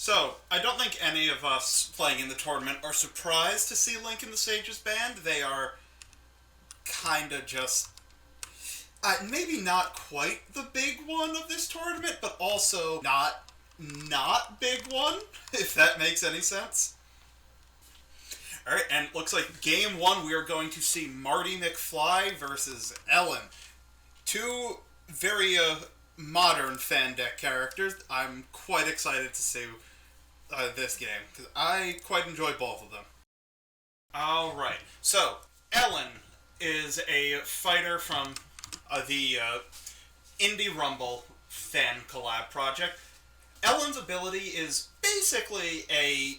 So, I don't think any of us playing in the tournament are surprised to see Link in the Sages band. They are kinda just... maybe not quite the big one of this tournament, but also not big one, if that makes any sense. Alright, and it looks like game one we are going to see Marty McFly versus Ellen. Two very modern fan deck characters. I'm quite excited to see this game, because I quite enjoy both of them. Alright, so Ellen is a fighter from the Indie Rumble fan collab project. Ellen's ability is basically a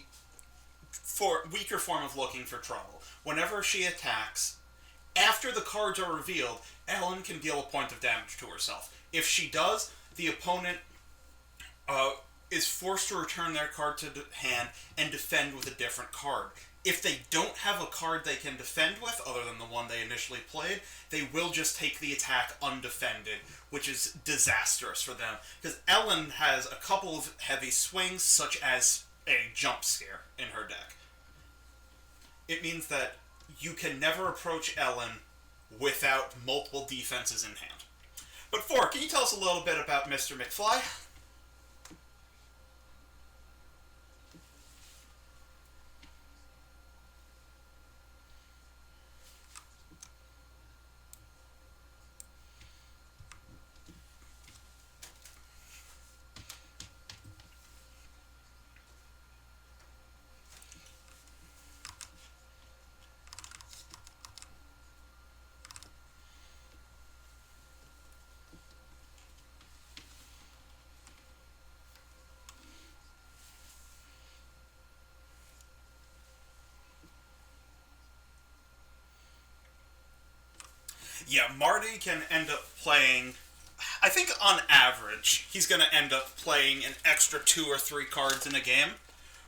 weaker form of looking for trouble. Whenever she attacks, after the cards are revealed, Ellen can deal a point of damage to herself. If she does, the opponent is forced to return their card to hand and defend with a different card. If they don't have a card they can defend with, other than the one they initially played, they will just take the attack undefended, which is disastrous for them. Because Ellen has a couple of heavy swings, such as a jump scare in her deck. It means that you can never approach Ellen without multiple defenses in hand. But Four, can you tell us a little bit about Mr. McFly? Yeah, Marty can end up playing... I think on average, he's going to end up playing an extra 2 or 3 cards in a game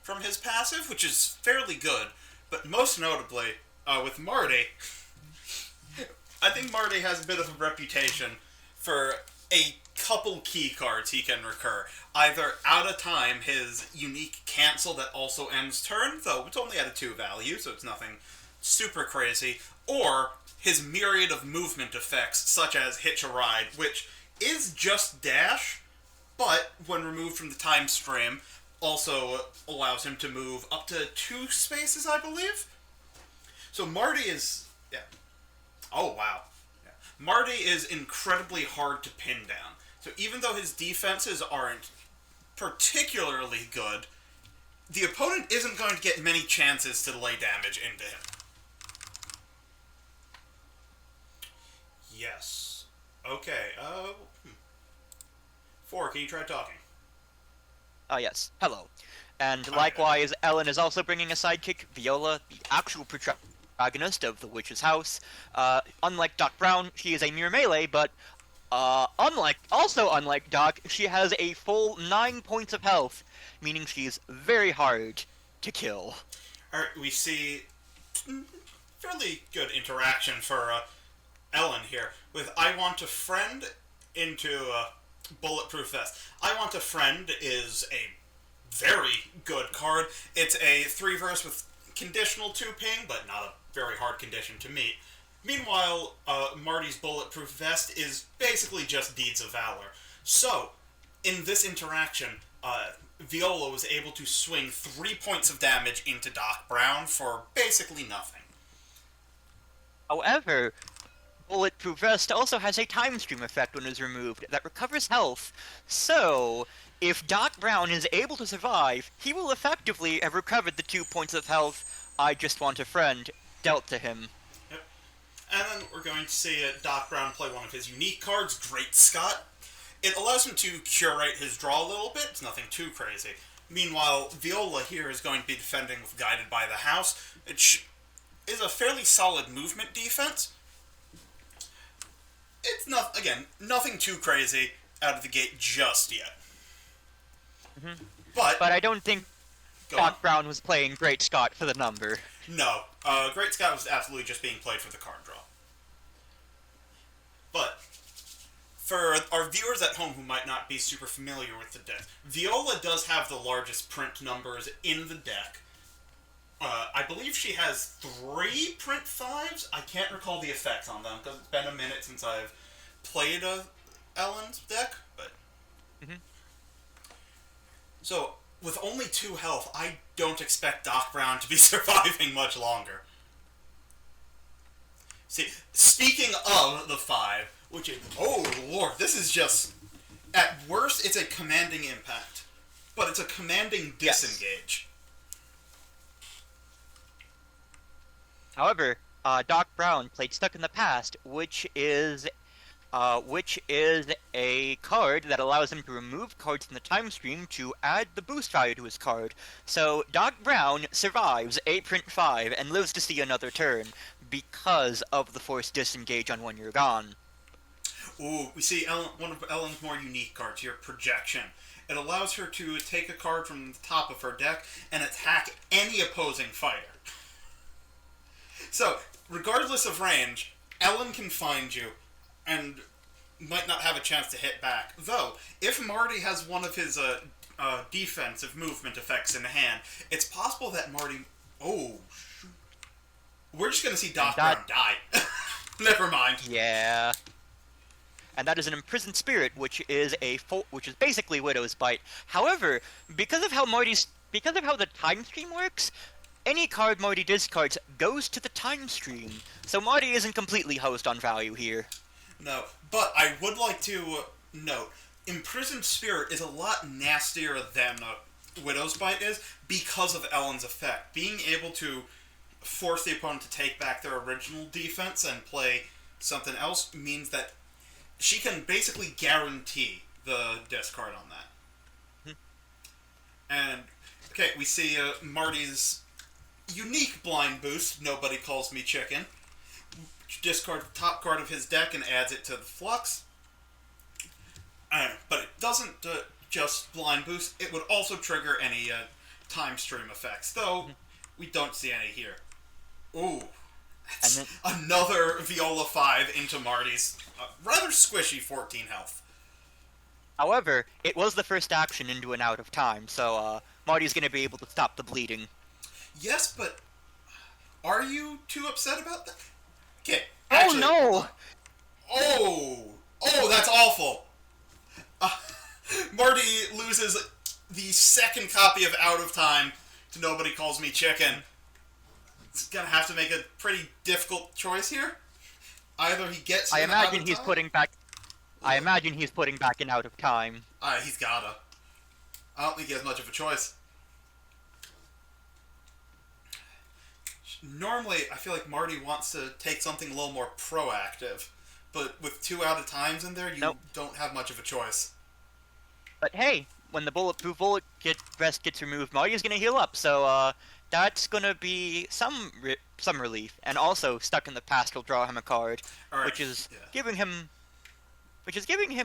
from his passive, which is fairly good. But most notably, with Marty, I think Marty has a bit of a reputation for a couple key cards he can recur. Either out of time, his unique cancel that also ends turn, though it's only at a 2 value, so it's nothing super crazy, or his myriad of movement effects, such as Hitch a Ride, which is just dash, but when removed from the time stream, also allows him to move up to 2 spaces, I believe? So Marty is... yeah. Oh, wow. Yeah. Marty is incredibly hard to pin down. So even though his defenses aren't particularly good, the opponent isn't going to get many chances to lay damage into him. Yes. Okay, Four, can you try talking? Yes. Hello. And likewise, Ellen is also bringing a sidekick, Viola, the actual protagonist of the Witch's House. Unlike Doc Brown, she is a mere melee, but unlike Doc, she has a full 9 points of health, meaning she's very hard to kill. Alright, we see fairly good interaction for Ellen here, with I Want a Friend into Bulletproof Vest. I Want a Friend is a very good card. It's a 3-verse with conditional 2 ping, but not a very hard condition to meet. Meanwhile, Marty's Bulletproof Vest is basically just Deeds of Valor. So, in this interaction, Viola was able to swing 3 points of damage into Doc Brown for basically nothing. However, Bulletproof Vest also has a time stream effect when it is removed that recovers health, so if Doc Brown is able to survive, he will effectively have recovered the 2 points of health I Just Want a Friend dealt to him. Yep. And then we're going to see Doc Brown play one of his unique cards, Great Scott. It allows him to curate his draw a little bit, it's nothing too crazy. Meanwhile, Viola here is going to be defending with Guided by the House. It is a fairly solid movement defense. It's nothing too crazy out of the gate just yet. Mm-hmm. But I don't think Doc Brown was playing Great Scott for the number. No, Great Scott was absolutely just being played for the card draw. But For our viewers at home who might not be super familiar with the deck, Viola does have the largest print numbers in the deck. I believe she has 3 print 5s. I can't recall the effects on them because it's been a minute since I've played Ellen's deck. But so with only 2 health, I don't expect Doc Brown to be surviving much longer. See, speaking of the 5, which is, oh lord, this is just, at worst, it's a commanding impact, but it's a commanding disengage. However, Doc Brown played Stuck in the Past, which is a card that allows him to remove cards from the time stream to add the boost value to his card. So Doc Brown survives a print 5 and lives to see another turn because of the forced disengage on when you're gone. Ooh, we see one of Ellen's more unique cards here, Projection. It allows her to take a card from the top of her deck and attack any opposing fighter. So, regardless of range, Ellen can find you and might not have a chance to hit back. Though, if Marty has one of his defensive movement effects in hand, it's possible that Marty... Oh, shoot. We're just going to see Doc Brown die. Never mind. Yeah. And that is an Imprisoned Spirit, which is basically Widow's Bite. However, because of how the time stream works, any card Marty discards goes to the time stream, so Marty isn't completely hosed on value here. No, but I would like to note, Imprisoned Spirit is a lot nastier than Widow's Bite is because of Ellen's effect. Being able to force the opponent to take back their original defense and play something else means that she can basically guarantee the discard on that. And, okay, we see Marty's unique blind boost, Nobody Calls Me Chicken. Discard the top card of his deck and adds it to the flux. But it doesn't just blind boost, it would also trigger any time stream effects, though we don't see any here. Ooh, that's another Viola 5 into Marty's rather squishy 14 health. However, it was the first action into an out of time, so Marty's going to be able to stop the bleeding. Yes, but are you too upset about that? Okay. Actually, oh no! Oh, that's awful. Marty loses the second copy of Out of Time to Nobody Calls Me Chicken. He's gonna have to make a pretty difficult choice here. Either he gets. I imagine he's putting back an Out of Time. He's gotta. I don't think he has much of a choice. Normally, I feel like Marty wants to take something a little more proactive, but with 2 out of times in there, you don't have much of a choice. But hey, when the bulletproof bullet vest gets removed, Marty's gonna heal up, so that's gonna be some relief. And also, Stuck in the Past will draw him a card, which is giving him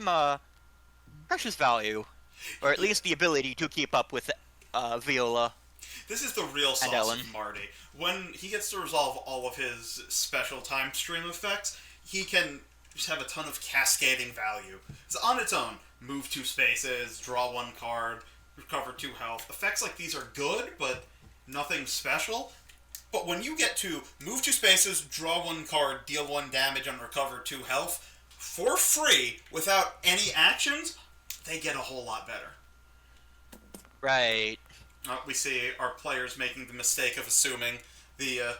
a precious value, or at least the ability to keep up with Viola. This is the real sauce of Marty. When he gets to resolve all of his special time stream effects, he can just have a ton of cascading value. It's on its own. Move 2 spaces, draw 1 card, recover 2 health. Effects like these are good, but nothing special. But when you get to move 2 spaces, draw 1 card, deal 1 damage, and recover 2 health, for free, without any actions, they get a whole lot better. Right. We see our players making the mistake of assuming the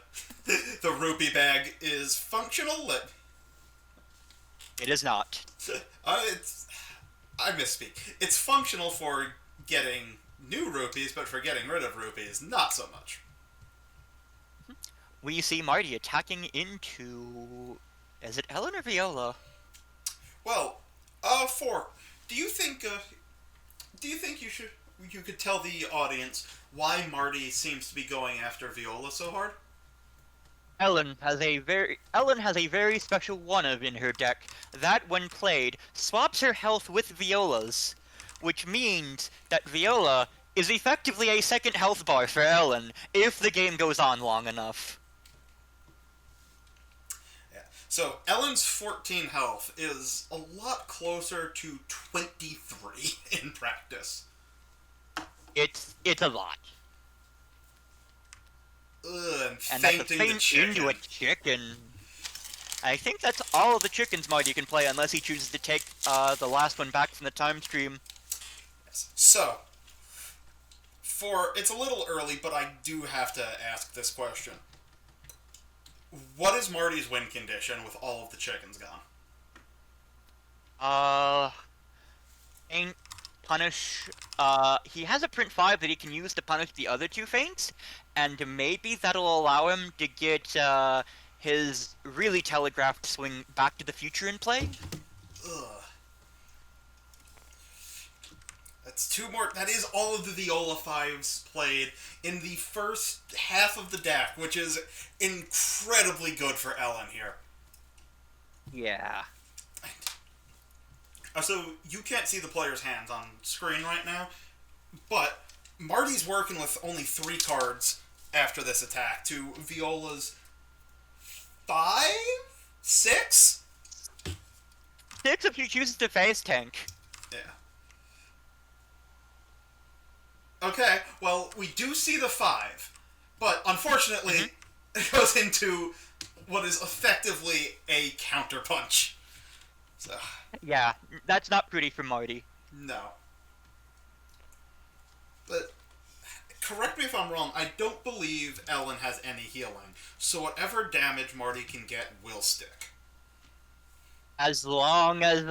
rupee bag is functional. It is not. I misspeak. It's functional for getting new rupees, but for getting rid of rupees, not so much. We see Marty attacking into... Is it Ellen or Viola? Well, do you think you could tell the audience why Marty seems to be going after Viola so hard? Ellen has a very special one-of in her deck that, when played, swaps her health with Viola's, which means that Viola is effectively a second health bar for Ellen if the game goes on long enough. Yeah. So Ellen's 14 health is a lot closer to 23 in practice. It's a lot. Ugh, and And that's a fainting the faint into a chicken. chicken. I think that's all of the chickens Marty can play unless he chooses to take the last one back from the time stream. Yes. So, it's a little early, but I do have to ask this question. What is Marty's win condition with all of the chickens gone? Faint, punish. He has a print 5 that he can use to punish the other two feints, and maybe that'll allow him to get his really telegraphed swing Back to the Future in play. Ugh. That's two more. That is all of the Viola 5s played in the first half of the deck, which is incredibly good for Ellen here. Yeah. So, you can't see the player's hands on screen right now, but Marty's working with only 3 cards after this attack to Viola's 5? 6? 6 if he chooses to face tank. Yeah. Okay, well, we do see the 5, but unfortunately, it goes into what is effectively a counterpunch. So, Yeah, that's not pretty for Marty. no. But, correct me if I'm wrong, I don't believe Ellen has any healing, so whatever damage Marty can get will stick. As long as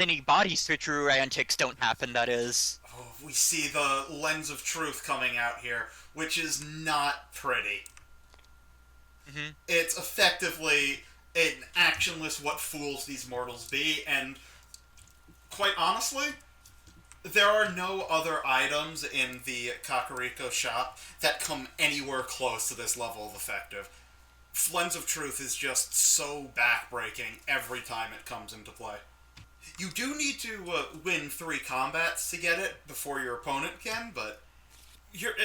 any body switcheroo antics don't happen, that is. Oh, we see the lens of truth coming out here, which is not pretty. It's effectively an actionless what fools these mortals be, and quite honestly, there are no other items in the Kakariko shop that come anywhere close to this level of effective. Lens of Truth is just so backbreaking every time it comes into play. You do need to win 3 combats to get it before your opponent can, but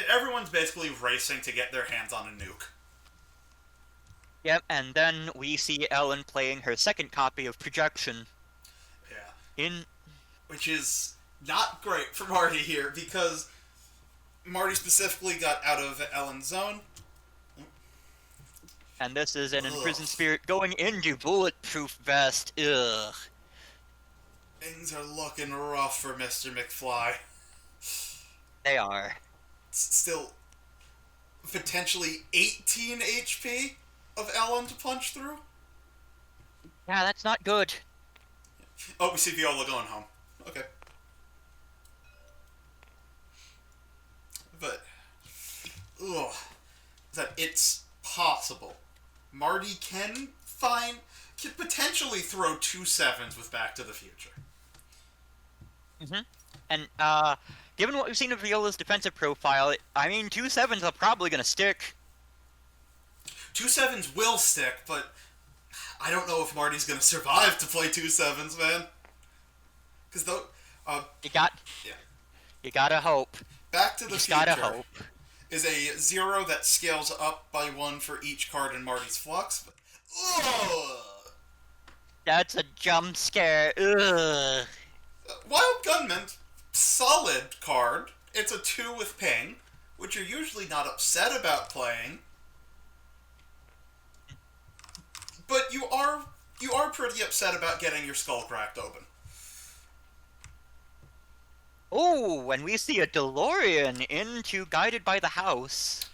everyone's basically racing to get their hands on a nuke. Yep, and then we see Ellen playing her second copy of Projection. Yeah. Which is not great for Marty here, because Marty specifically got out of Ellen's zone. And this is an Imprisoned Spirit going into Bulletproof Vest. Ugh. Things are looking rough for Mr. McFly. They are. Still, potentially 18 HP of Ellen to punch through? Yeah, that's not good. Oh, we see Viola going home. Okay. But, ugh, that it's possible. Marty can potentially throw 2 7s with Back to the Future. And, given what we've seen of Viola's defensive profile, I mean, 2 7s are probably gonna stick. 2 7s will stick, but I don't know if Marty's gonna survive to play 2 7s, man. Because though, You gotta hope. Back to the Just Future gotta hope. is a 0 that scales up by 1 for each card in Marty's Flux. But, ugh! That's a jump scare. Ugh. Wild Gunman, solid card. It's a 2 with ping, which you're usually not upset about playing. But you are pretty upset about getting your skull cracked open. Oh, and we see a DeLorean into Guided by the House.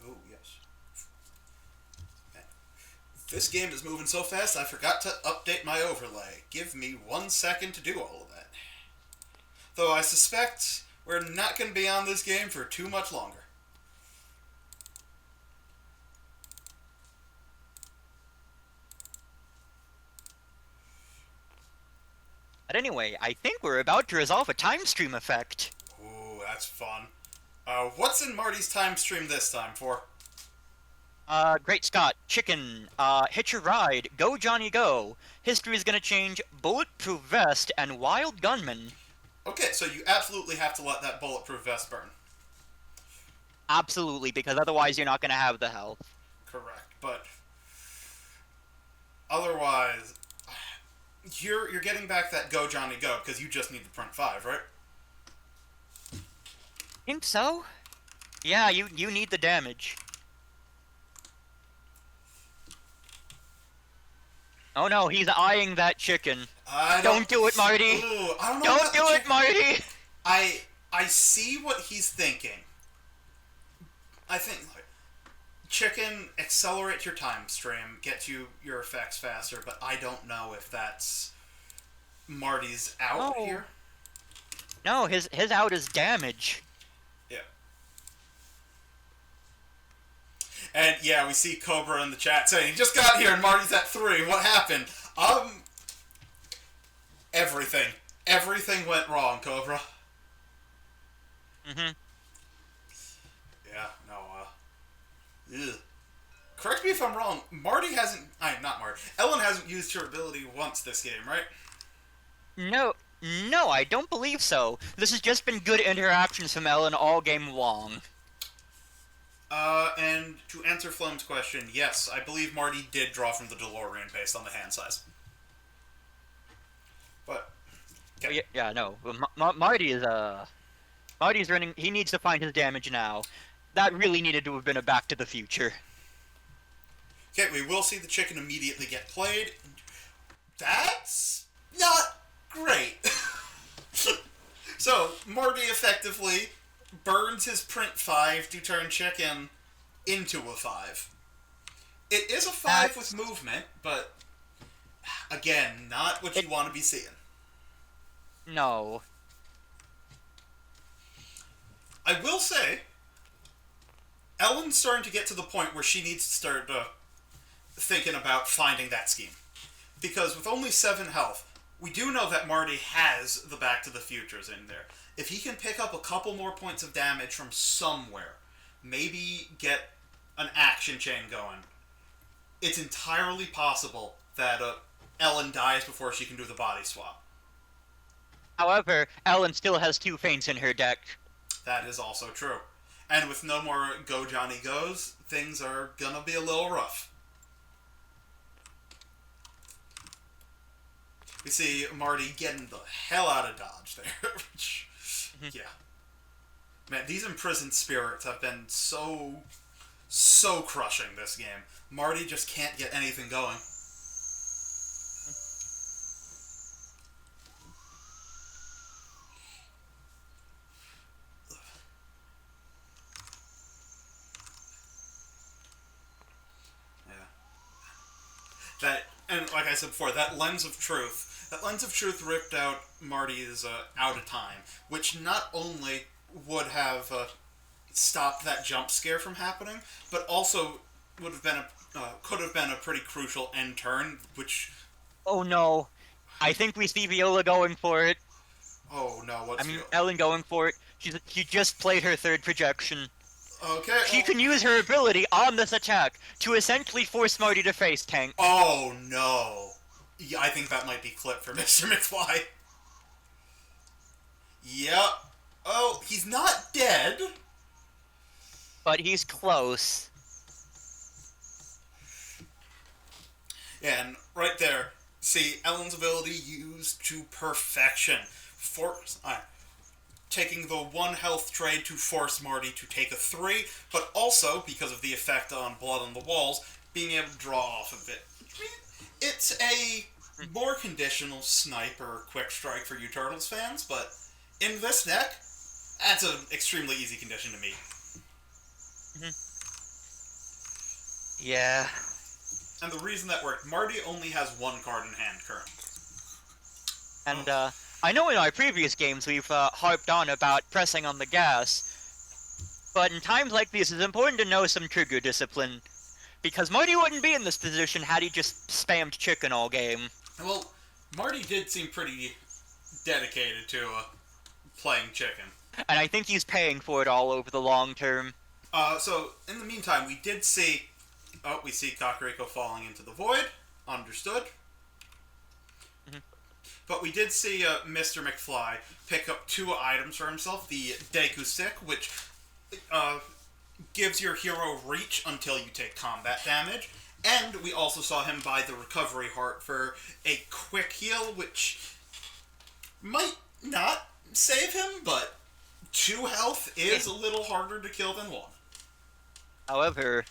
Oh, yes. This game is moving so fast I forgot to update my overlay. Give me 1 second to do all of that. Though I suspect we're not going to be on this game for too much longer. But anyway, I think we're about to resolve a time stream effect. Ooh, that's fun. What's in Marty's time stream this time for? Great Scott, Chicken, Hitch a Ride, Go Johnny Go, History's Gonna Change, Bulletproof Vest, and Wild Gunman. Okay, so you absolutely have to let that bulletproof vest burn. Absolutely, because otherwise you're not gonna have the health. correct. But otherwise, you're getting back that Go Johnny Go because you just need the print 5, right? Think so? Yeah, you need the damage. Oh no, he's eyeing that chicken. Don't do it, Marty! Ooh, I don't know Don't about do it, Marty! I see what he's thinking. I think, like, chicken, accelerate your time stream, get you your effects faster, but I don't know if that's Marty's out here. No, his out is damage. Yeah. And yeah, we see Cobruh in the chat saying, he just got here and Marty's at 3. What happened? Everything. Everything went wrong, Cobruh. Mm-hmm. Yeah, no, ugh. Correct me if I'm wrong, Marty hasn't... not Marty. Ellen hasn't used her ability once this game, right? No, I don't believe so. This has just been good interactions from Ellen all game long. And to answer Flem's question, yes, I believe Marty did draw from the DeLorean based on the hand size. But... Okay. Yeah, no. Marty is, Marty's running... He needs to find his damage now. That really needed to have been a Back to the Future. Okay, we will see the chicken immediately get played. That's not great. So, Marty effectively burns his print 5 to turn chicken into a 5. It is a 5 with movement, but again, not what you want to be seeing. No. I will say, Ellen's starting to get to the point where she needs to start thinking about finding that scheme. Because with only 7 health, we do know that Marty has the Back to the Futures in there. If he can pick up a couple more points of damage from somewhere, maybe get an action chain going, it's entirely possible that Ellen dies before she can do the body swap. However, Ellen still has 2 feints in her deck. That is also true. And with no more Go Johnny Goes, things are gonna be a little rough. We see Marty getting the hell out of Dodge there. Yeah. Man, these imprisoned spirits have been so crushing this game. Marty just can't get anything going. That, and like I said before, that Lens of Truth ripped out Marty's out of time, which not only would have stopped that jump scare from happening, but also would have been could have been a pretty crucial end turn, which... Oh no. I think we see Viola going for it. Oh no, what's Viola? Ellen going for it. She just played her 3rd projection. Okay. She can use her ability on this attack to essentially force Marty to face tank. Oh no. Yeah, I think that might be clipped for Mr. McFly. Yep. Oh, he's not dead. But he's close. Yeah, and right there, see, Ellen's ability used to perfection. Taking the 1 health trade to force Marty to take a 3, but also, because of the effect on Blood on the Walls, being able to draw off of it. It's a more conditional sniper quick strike for you Turtles fans, but in this deck, that's an extremely easy condition to meet. Yeah. And the reason that worked, Marty only has 1 card in hand currently. And, I know in our previous games we've harped on about pressing on the gas, but in times like these it's important to know some trigger discipline, because Marty wouldn't be in this position had he just spammed chicken all game. Well, Marty did seem pretty dedicated to playing chicken. And I think he's paying for it all over the long term. So, in the meantime, we did see... Oh, we see Kakariko falling into the void. Understood. But we did see Mr. McFly pick up 2 items for himself. The Deku Stick, which gives your hero reach until you take combat damage, and we also saw him buy the recovery heart for a quick heal, which might not save him, but 2 health is a little harder to kill than 1. However,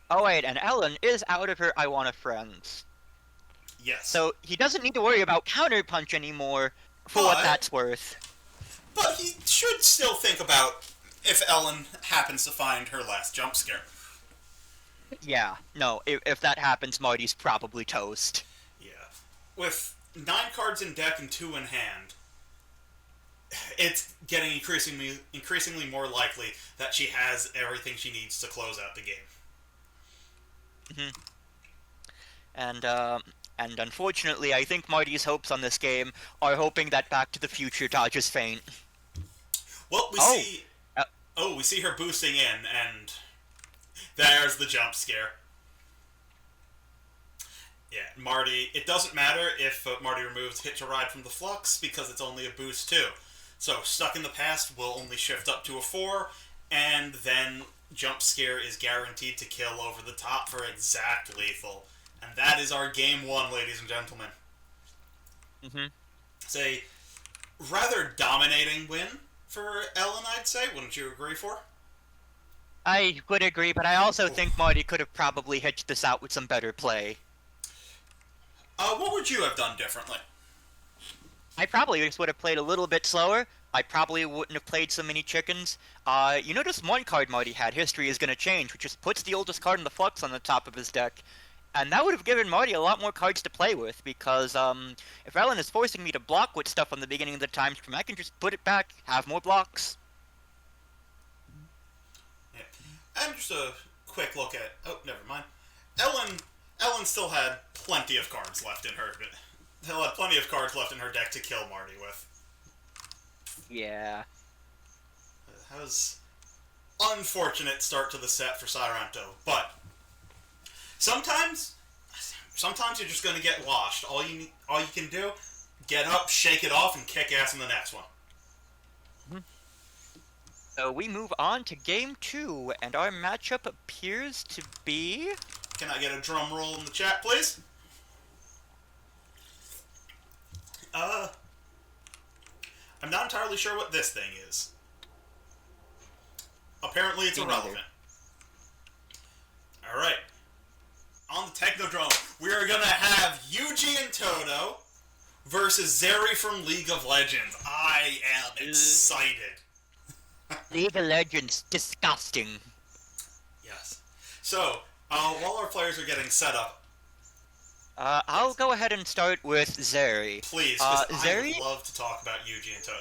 oh wait, and Ellen is out of her I Want a Friends. Yes. So he doesn't need to worry about counterpunch anymore, for what that's worth. But he should still think about if Ellen happens to find her last jump scare. Yeah, no, if that happens, Marty's probably toast. Yeah. With 9 cards in deck and 2 in hand, it's getting increasingly more likely that she has everything she needs to close out the game. And unfortunately, I think Marty's hopes on this game are hoping that Back to the Future dodges faint. Well, we see her boosting in, and there's the jump scare. Yeah, Marty, it doesn't matter if Marty removes Hitch a Ride from the Flux, because it's only a boost too. So, Stuck in the Past will only shift up to a 4, and then jump scare is guaranteed to kill over the top for exact lethal. And that is our game 1, ladies and gentlemen. It's a rather dominating win for Ellen, I'd say. Wouldn't you agree, For? I would agree, but I also think Marty could have probably hitched this out with some better play. What would you have done differently? I probably just would have played a little bit slower. I probably wouldn't have played so many chickens. You notice one card Marty had, History is going to Change, which just puts the oldest card in the Flux on the top of his deck. And that would have given Marty a lot more cards to play with, because if Ellen is forcing me to block with stuff on the beginning of the time stream, I can just put it back, have more blocks. Yeah. And just a quick look at... Oh, never mind. Ellen still had plenty of cards left in her... Still had plenty of cards left in her deck to kill Marty with. Yeah. That was unfortunate start to the set for Siranto, but sometimes you're just going to get washed. All you can do, get up, shake it off, and kick ass in the next one. So we move on to Game 2, and our matchup appears to be... Can I get a drum roll in the chat, please? I'm not entirely sure what this thing is. Apparently it's irrelevant. Alright. On the Technodrome, we are gonna have Yuji and Toto versus Zeri from League of Legends. I am excited. League of Legends, disgusting. Yes. So, while our players are getting set up, I'll go ahead and start with Zeri. Please, because I would love to talk about Yuji and Toto.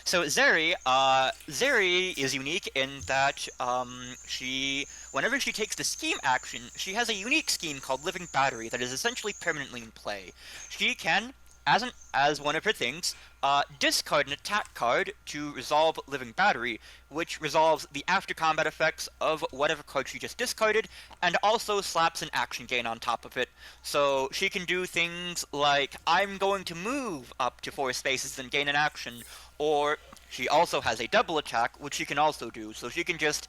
So Zeri is unique in that whenever she takes the scheme action, she has a unique scheme called Living Battery that is essentially permanently in play. She can, as one of her things, discard an attack card to resolve Living Battery, which resolves the after combat effects of whatever card she just discarded, and also slaps an action gain on top of it. So she can do things like, I'm going to move up to 4 spaces and gain an action, or she also has a double attack, which she can also do, so she can just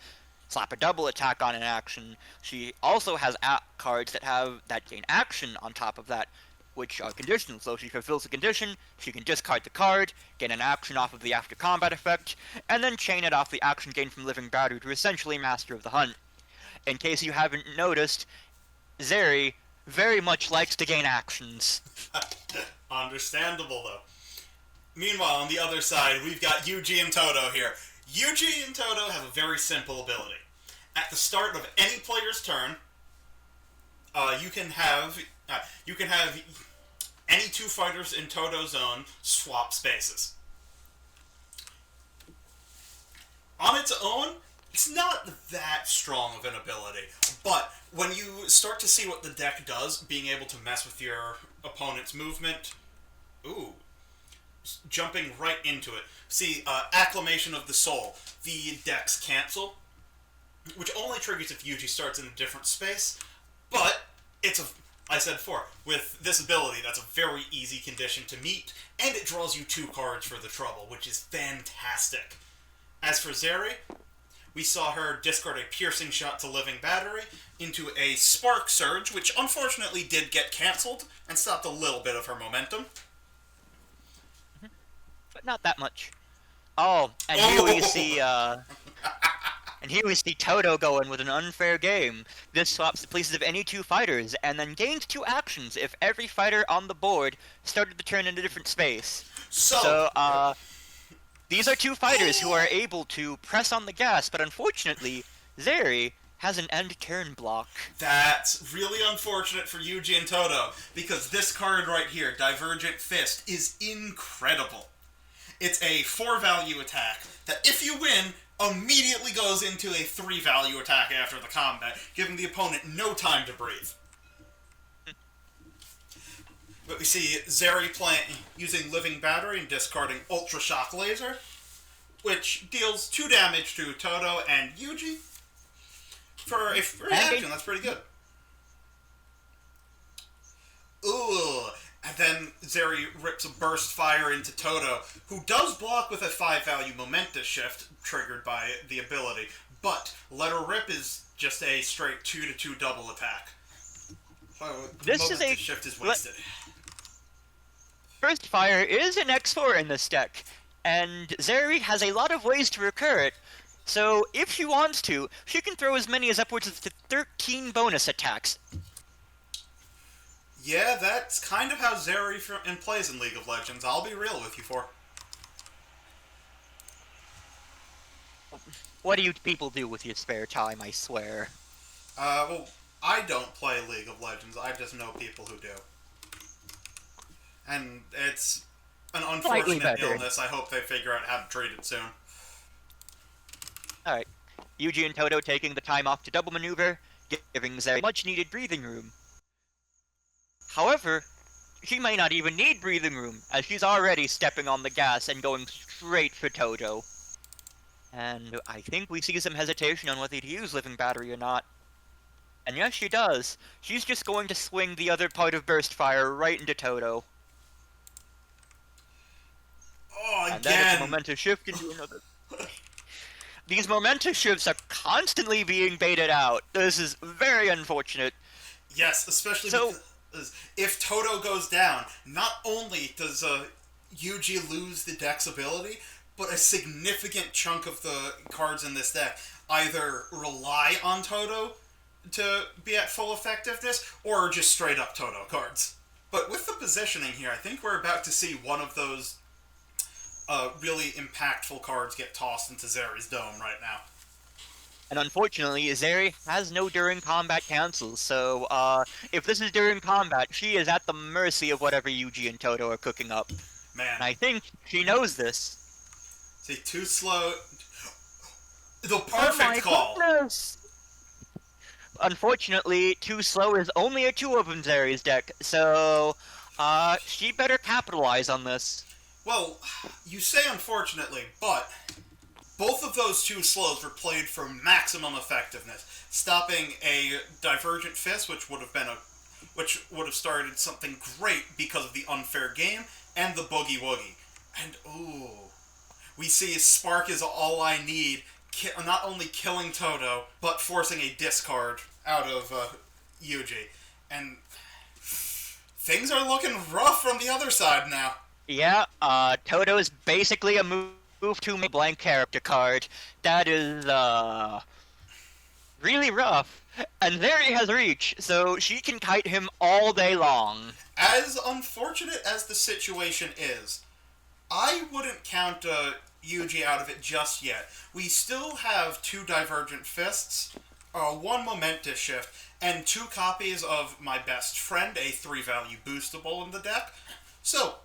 slap a double attack on an action. She also has cards that gain action on top of that, which are conditional. So if she fulfills a condition, she can discard the card, gain an action off of the after combat effect, and then chain it off the action gain from Living Battery to essentially Master of the Hunt. In case you haven't noticed, Zeri very much likes to gain actions. Understandable, though. Meanwhile, on the other side, we've got Yuji and Toto here. Yuji and Toto have a very simple ability. At the start of any player's turn, you can have any 2 fighters in Toto's zone swap spaces. On its own, it's not that strong of an ability, but when you start to see what the deck does, being able to mess with your opponent's movement, jumping right into it. See, Acclamation of the Soul, the deck's cancel, which only triggers if Yuji starts in a different space, but I said before, with this ability, that's a very easy condition to meet, and it draws you 2 cards for the trouble, which is fantastic. As for Zeri, We saw her discard a piercing shot to Living Battery into a Spark Surge, which unfortunately did get cancelled and stopped a little bit of her momentum. But not that much. Oh, and here we see, And here we see Toto going with an unfair game. This swaps the places of any two fighters, and then gains 2 actions if every fighter on the board started to turn in a different space. So, these are 2 fighters who are able to press on the gas, but unfortunately, Zeri has an end turn block. That's really unfortunate for Yuji and Toto, because this card right here, Divergent Fist, is incredible. It's a 4-value attack that, if you win, immediately goes into a 3-value attack after the combat, giving the opponent no time to breathe. But we see Zeri using Living Battery and discarding Ultra Shock Laser, which deals 2 damage to Toto and Yuji. For a free action, that's pretty good. Ooh. And then Zeri rips a Burst Fire into Toto, who does block with a 5-value Momentous Shift triggered by the ability, but Let Her Rip is just a straight 2-2 double attack. So Momentous Shift is wasted. Burst Fire is an X4 in this deck, and Zeri has a lot of ways to recur it, so if she wants to, she can throw as many as upwards of 13 bonus attacks. Yeah, that's kind of how Zeri plays in League of Legends. I'll be real with you, for. What do you people do with your spare time, I swear? Well, I don't play League of Legends. I just know people who do. And it's an unfortunate illness. I hope they figure out how to treat it soon. Alright. Yuji and Toto taking the time off to double maneuver, giving Zeri much-needed breathing room. However, she may not even need breathing room, as she's already stepping on the gas and going straight for Toto. And I think we see some hesitation on whether to use Living Battery or not. And yes, she does. She's just going to swing the other part of Burst Fire right into Toto. Oh, again! And then it's a momentous shift into another... These momentous shifts are constantly being baited out. This is very unfortunate. Yes, especially because if Toto goes down, not only does Yuji lose the deck's ability, but a significant chunk of the cards in this deck either rely on Toto to be at full effectiveness, or just straight up Toto cards. But with the positioning here, I think we're about to see one of those really impactful cards get tossed into Zeri's dome right now. And unfortunately, Zeri has no during combat cancels, so if this is during combat, she is at the mercy of whatever Yuji and Toto are cooking up. Man. And I think she knows this. See, too slow. The perfect call. Goodness. Unfortunately, too slow is only a 2 of them Zeri's deck, so she better capitalize on this. Well, you say unfortunately, but both of those 2 slows were played for maximum effectiveness, stopping a Divergent Fist, which would have started something great because of the unfair game, and the Boogie Woogie. And ooh, we see Spark is all I need, not only killing Toto, but forcing a discard out of Yuji. And things are looking rough from the other side now. Yeah, Toto is basically a move to make blank character card. That is, really rough. And there he has reach, so she can kite him all day long. As unfortunate as the situation is, I wouldn't count Yuji out of it just yet. We still have 2 Divergent Fists, 1 Momentous Shift, and 2 copies of My Best Friend, a 3-value boostable in the deck. So,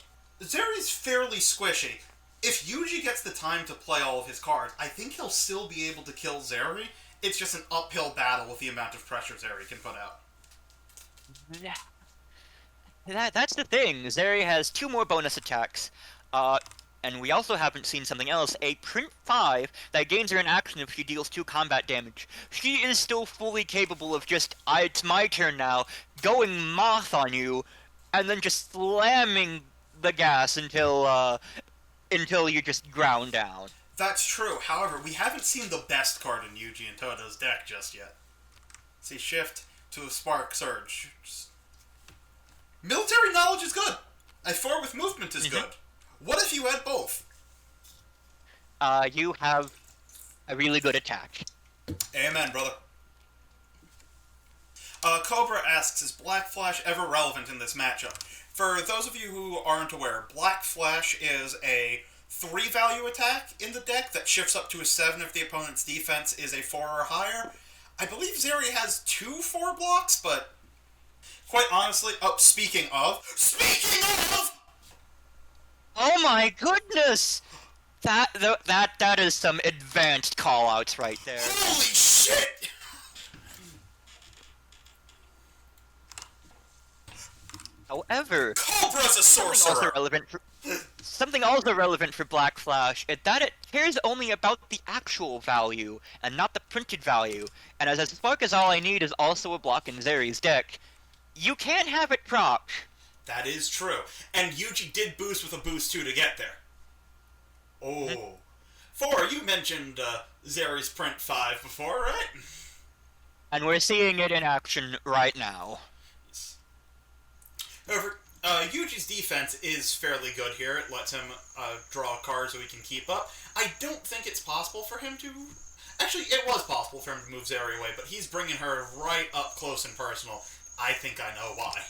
Zeri's fairly squishy. If Yuji gets the time to play all of his cards, I think he'll still be able to kill Zeri. It's just an uphill battle with the amount of pressure Zeri can put out. That's the thing. Zeri has 2 more bonus attacks. And we also haven't seen something else, a Print 5 that gains her an action if she deals 2 combat damage. She is still fully capable of just, it's my turn now, going Moth on you, and then just slamming the gas until you just ground down. That's true. However, we haven't seen the best card in Yuji and Toto's deck just yet. See, shift to a Spark Surge. Military knowledge is good. A 4 with movement is good. What if you had both? You have a really good attack. Amen, brother. Cobruh asks, is Black Flash ever relevant in this matchup? For those of you who aren't aware, Black Flash is a 3-value attack in the deck that shifts up to a 7 if the opponent's defense is a 4 or higher. I believe Zeri has 2 4 blocks, but quite honestly... Oh, speaking of... Oh my goodness! That is some advanced callouts right there. Holy shit! However, Cobruh's a sorcerer! Something also relevant for Black Flash is that it cares only about the actual value, and not the printed value. And as a Spark is all I need is also a block in Zeri's deck, you can't have it proc. That is true. And Yuji did boost with a boost 2 to get there. Oh. 4, you mentioned Zeri's print 5 before, right? And we're seeing it in action right now. However, Yuji's defense is fairly good here. It lets him draw cards so he can keep up. I don't think it's possible for him to... Actually, it was possible for him to move Zeri away, but he's bringing her right up close and personal. I think I know why.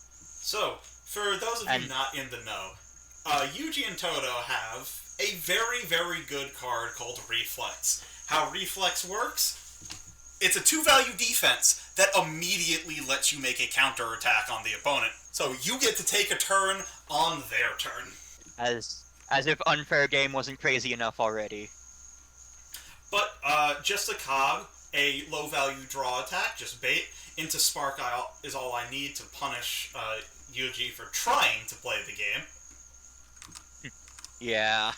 So, for those of you not in the know, Yuji and Toto have a very, very good card called Reflex. How Reflex works? It's a 2-value defense that immediately lets you make a counterattack on the opponent. So you get to take a turn on their turn. As if Unfair Game wasn't crazy enough already. But, just a cog, a low-value draw attack, just bait, into Spark is all I need to punish Yuji for trying to play the game. Yeah.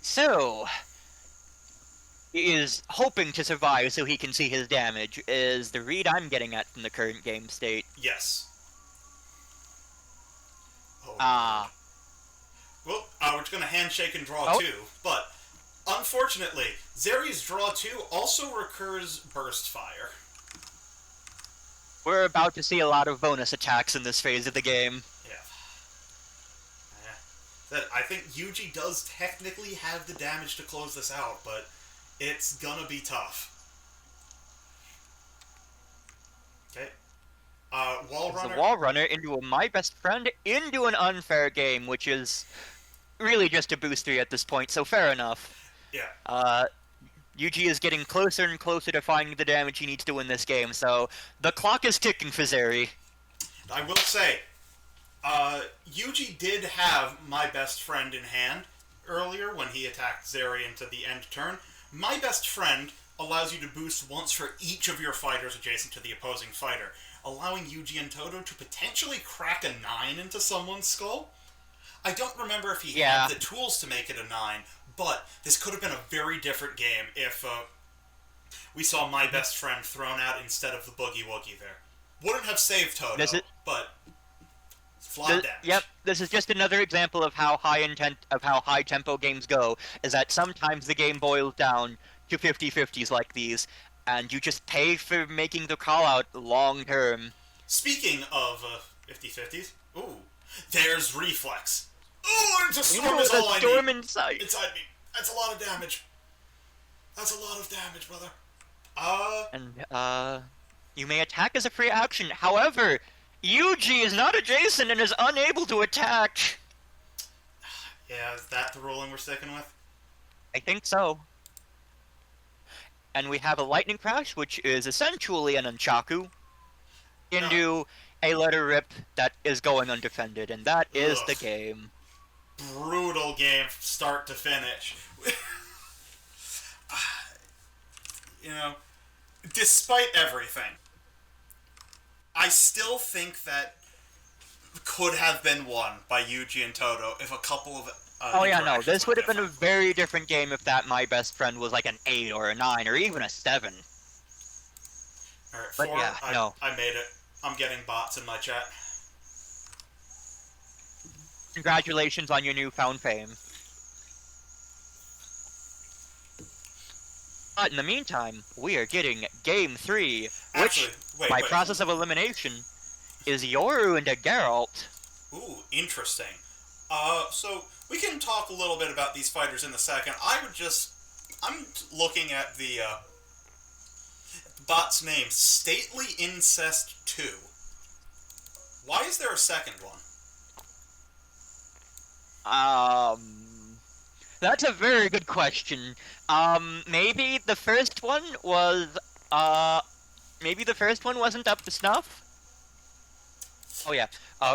So... he is hoping to survive so he can see his damage, is the read I'm getting at from the current game state. Yes. Oh, well, we're just going to handshake and draw 2, but unfortunately, Zeri's draw 2 also recurs Burst Fire. We're about to see a lot of bonus attacks in this phase of the game. Yeah. I think Yuji does technically have the damage to close this out, but it's gonna be tough. Okay. Wall Runner. The Wall Runner into a My Best Friend into an Unfair Game, which is really just a boost 3 at this point, so fair enough. Yeah. Yuji is getting closer and closer to finding the damage he needs to win this game, so the clock is ticking for Zeri. I will say, Yuji did have My Best Friend in hand earlier when he attacked Zeri into the end turn. My Best Friend allows you to boost once for each of your fighters adjacent to the opposing fighter, allowing Yuji and Toto to potentially crack a 9 into someone's skull. I don't remember if he had the tools to make it a 9, but this could have been a very different game if we saw My Best Friend thrown out instead of the Boogie Woogie there. Wouldn't have saved Toto, but flawed damage. Yep, this is just another example of how high tempo games go, is that sometimes the game boils down to 50-50s like these, and you just pay for making the call out long term. Speaking of 50-50s, ooh, there's Reflex. Ooh, it's a storm is all I need. Storm inside. Inside me. That's a lot of damage. That's a lot of damage, brother. And, you may attack as a free action. However, Yuji is not adjacent and is unable to attack. Yeah, is that the ruling we're sticking with? I think so. And we have a Lightning Crash, which is essentially an Nunchaku, into a Letter Rip that is going undefended, and that is the game. Brutal game from start to finish. You know, despite everything, I still think that could have been won by Yuji and Toto if a couple of this would have been a very different game if that My Best Friend was like an 8 or a 9 or even a 7. Alright, but 4, no. I made it. I'm getting bots in my chat. Congratulations on your newfound fame. But in the meantime, we are getting Game 3, which, Actually, wait, by wait. process of elimination, is Yoru into Geralt. Ooh, interesting. So we can talk a little bit about these fighters in a second. I'm looking at the bot's name, Stately Incest 2. Why is there a second one? That's a very good question. Maybe the first one was, maybe the first one wasn't up to snuff? Oh yeah,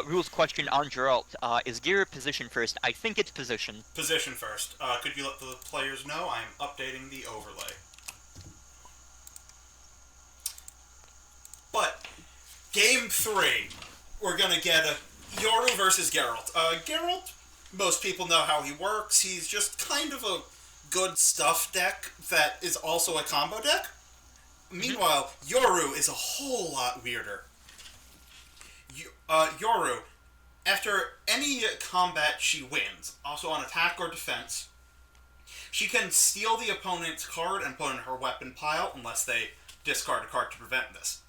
rules question on Geralt. Is gear position first? I think it's position. Position first. Could you let the players know I'm updating the overlay? But, Game 3, we're gonna get a Yoru versus Geralt. Geralt, most people know how he works. He's just kind of a good stuff deck that is also a combo deck. Meanwhile, Yoru is a whole lot weirder. Yoru, after any combat she wins, also on attack or defense, she can steal the opponent's card and put in her weapon pile unless they discard a card to prevent this.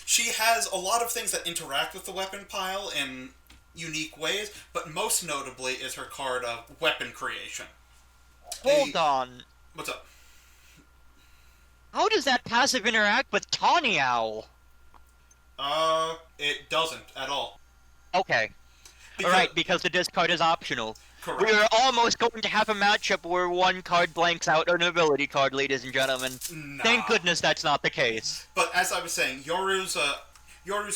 She has a lot of things that interact with the weapon pile in unique ways, but most notably is her card of weapon creation. Hold on. What's up? How does that passive interact with Tawny Owl? It doesn't at all. Okay. Alright, because the discard is optional. Correct. We are almost going to have a matchup where one card blanks out an ability card, ladies and gentlemen. Nah. Thank goodness that's not the case. But as I was saying, Yoru's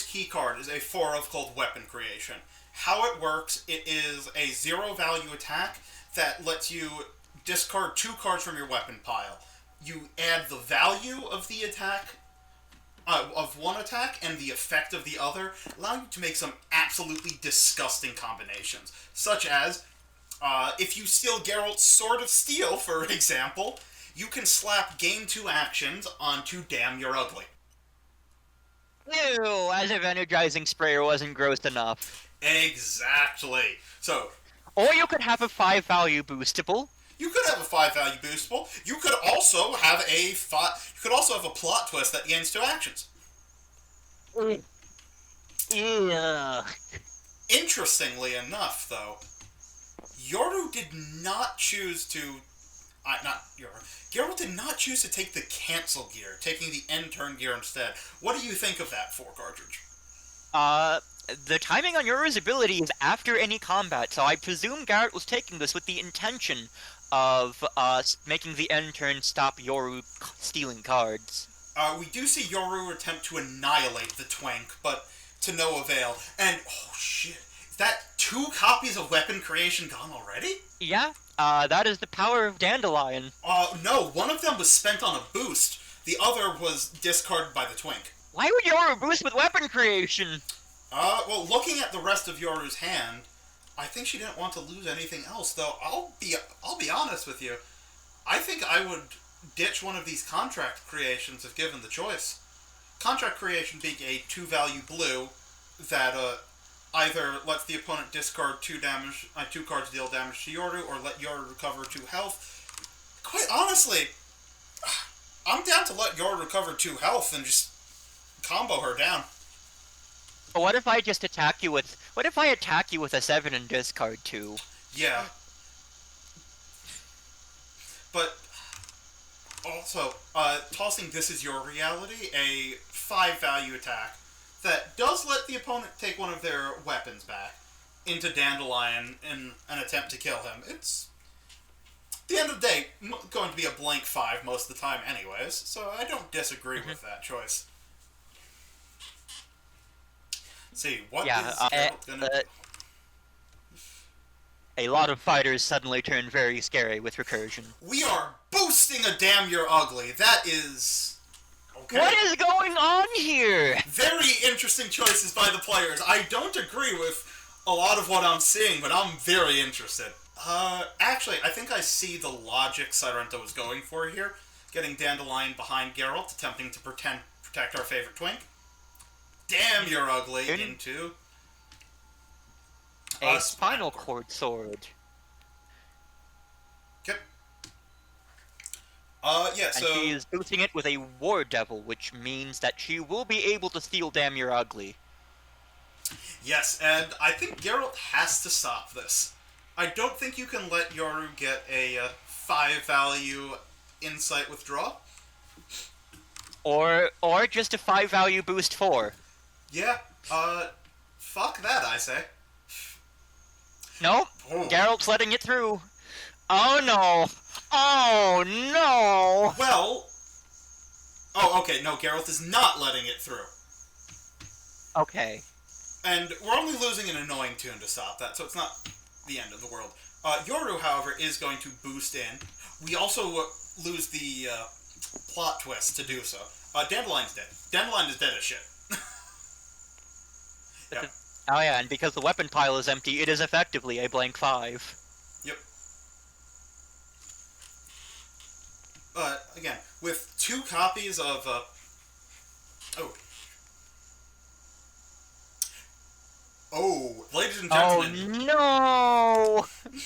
key card is a 4 of called Weapon Creation. How it works, it is a 0 value attack that lets you discard 2 cards from your weapon pile. You add the value of the attack, of one attack, and the effect of the other, allowing you to make some absolutely disgusting combinations. Such as, if you steal Geralt's Sword of Steel, for example, you can slap Game 2 actions onto Damn You're Ugly. Ew, as if Energizing Sprayer wasn't gross enough. Exactly. So, or you could have a 5 value boostable. You could have a 5 value boostable. You could also have a plot twist that gains 2 actions. Yeah. Interestingly enough, though, Yoru did not choose to. Geralt did not choose to take the cancel gear, taking the end turn gear instead. What do you think of that, FourCartridge? The timing on Yoru's ability is after any combat, so I presume Garrett was taking this with the intention of making the end turn stop Yoru stealing cards. We do see Yoru attempt to annihilate the Twank, but to no avail. And, oh shit, is that 2 copies of Weapon Creation gone already? Yeah, that is the power of Dandelion. No, one of them was spent on a boost. The other was discarded by the Twink. Why would Yoru boost with Weapon Creation? Well, looking at the rest of Yoru's hand, I think she didn't want to lose anything else, though I'll be honest with you. I think I would ditch one of these contract creations if given the choice. Contract creation being a 2 value blue that either lets the opponent discard 2 cards deal damage to Yoru, or let Yoru recover 2 health. Quite honestly, I'm down to let Yoru recover 2 health and just combo her down. But what if I just attack you with... What if I attack you with a 7 and discard 2? Yeah. But also, tossing This Is Your Reality, a 5 value attack that does let the opponent take one of their weapons back into Dandelion in an attempt to kill him. It's, at the end of the day, going to be a blank 5 most of the time anyways, so I don't disagree with that choice. See, what is Geralt gonna do? A lot of fighters suddenly turn very scary with recursion. We are boosting a Damn You're Ugly. That is... Okay. What is going on here? Very interesting choices by the players. I don't agree with a lot of what I'm seeing, but I'm very interested. Actually, I think I see the logic Sirenta was going for here. Getting Dandelion behind Geralt, attempting to protect our favorite Twink. Damn You're Ugly into... A Spinal Cord Sword. Okay. Yeah, so... And she is boosting it with a War Devil, which means that she will be able to steal damn your ugly. Yes, and I think Geralt has to stop this. I don't think you can let Yoru get a 5-value insight withdraw. Or just a 5-value boost 4. Yeah, fuck that, I say. Nope, Geralt's letting it through. Oh no! Oh no! Well... Oh, okay, no, Geralt is not letting it through. Okay. And we're only losing an annoying tune to stop that, so it's not the end of the world. Yoru, however, is going to boost in. We also lose the plot twist to do so. Dandelion's dead. Dandelion is dead as shit. Yeah. Oh yeah, and because the weapon pile is empty, it is effectively a blank 5. Yep. Again, with 2 copies of... Oh, ladies and gentlemen... Oh no!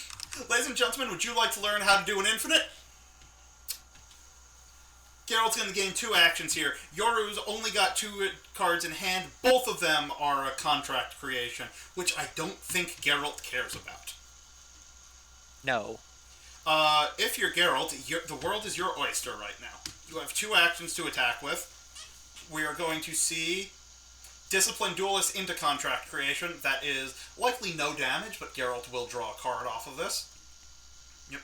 Ladies and gentlemen, would you like to learn how to do an infinite? Geralt's going to gain 2 actions here. Yoru's only got 2 cards in hand. Both of them are a contract creation, which I don't think Geralt cares about. No. If you're Geralt, the world is your oyster right now. You have 2 actions to attack with. We are going to see Discipline Duelist into contract creation. That is likely no damage, but Geralt will draw a card off of this. Yep.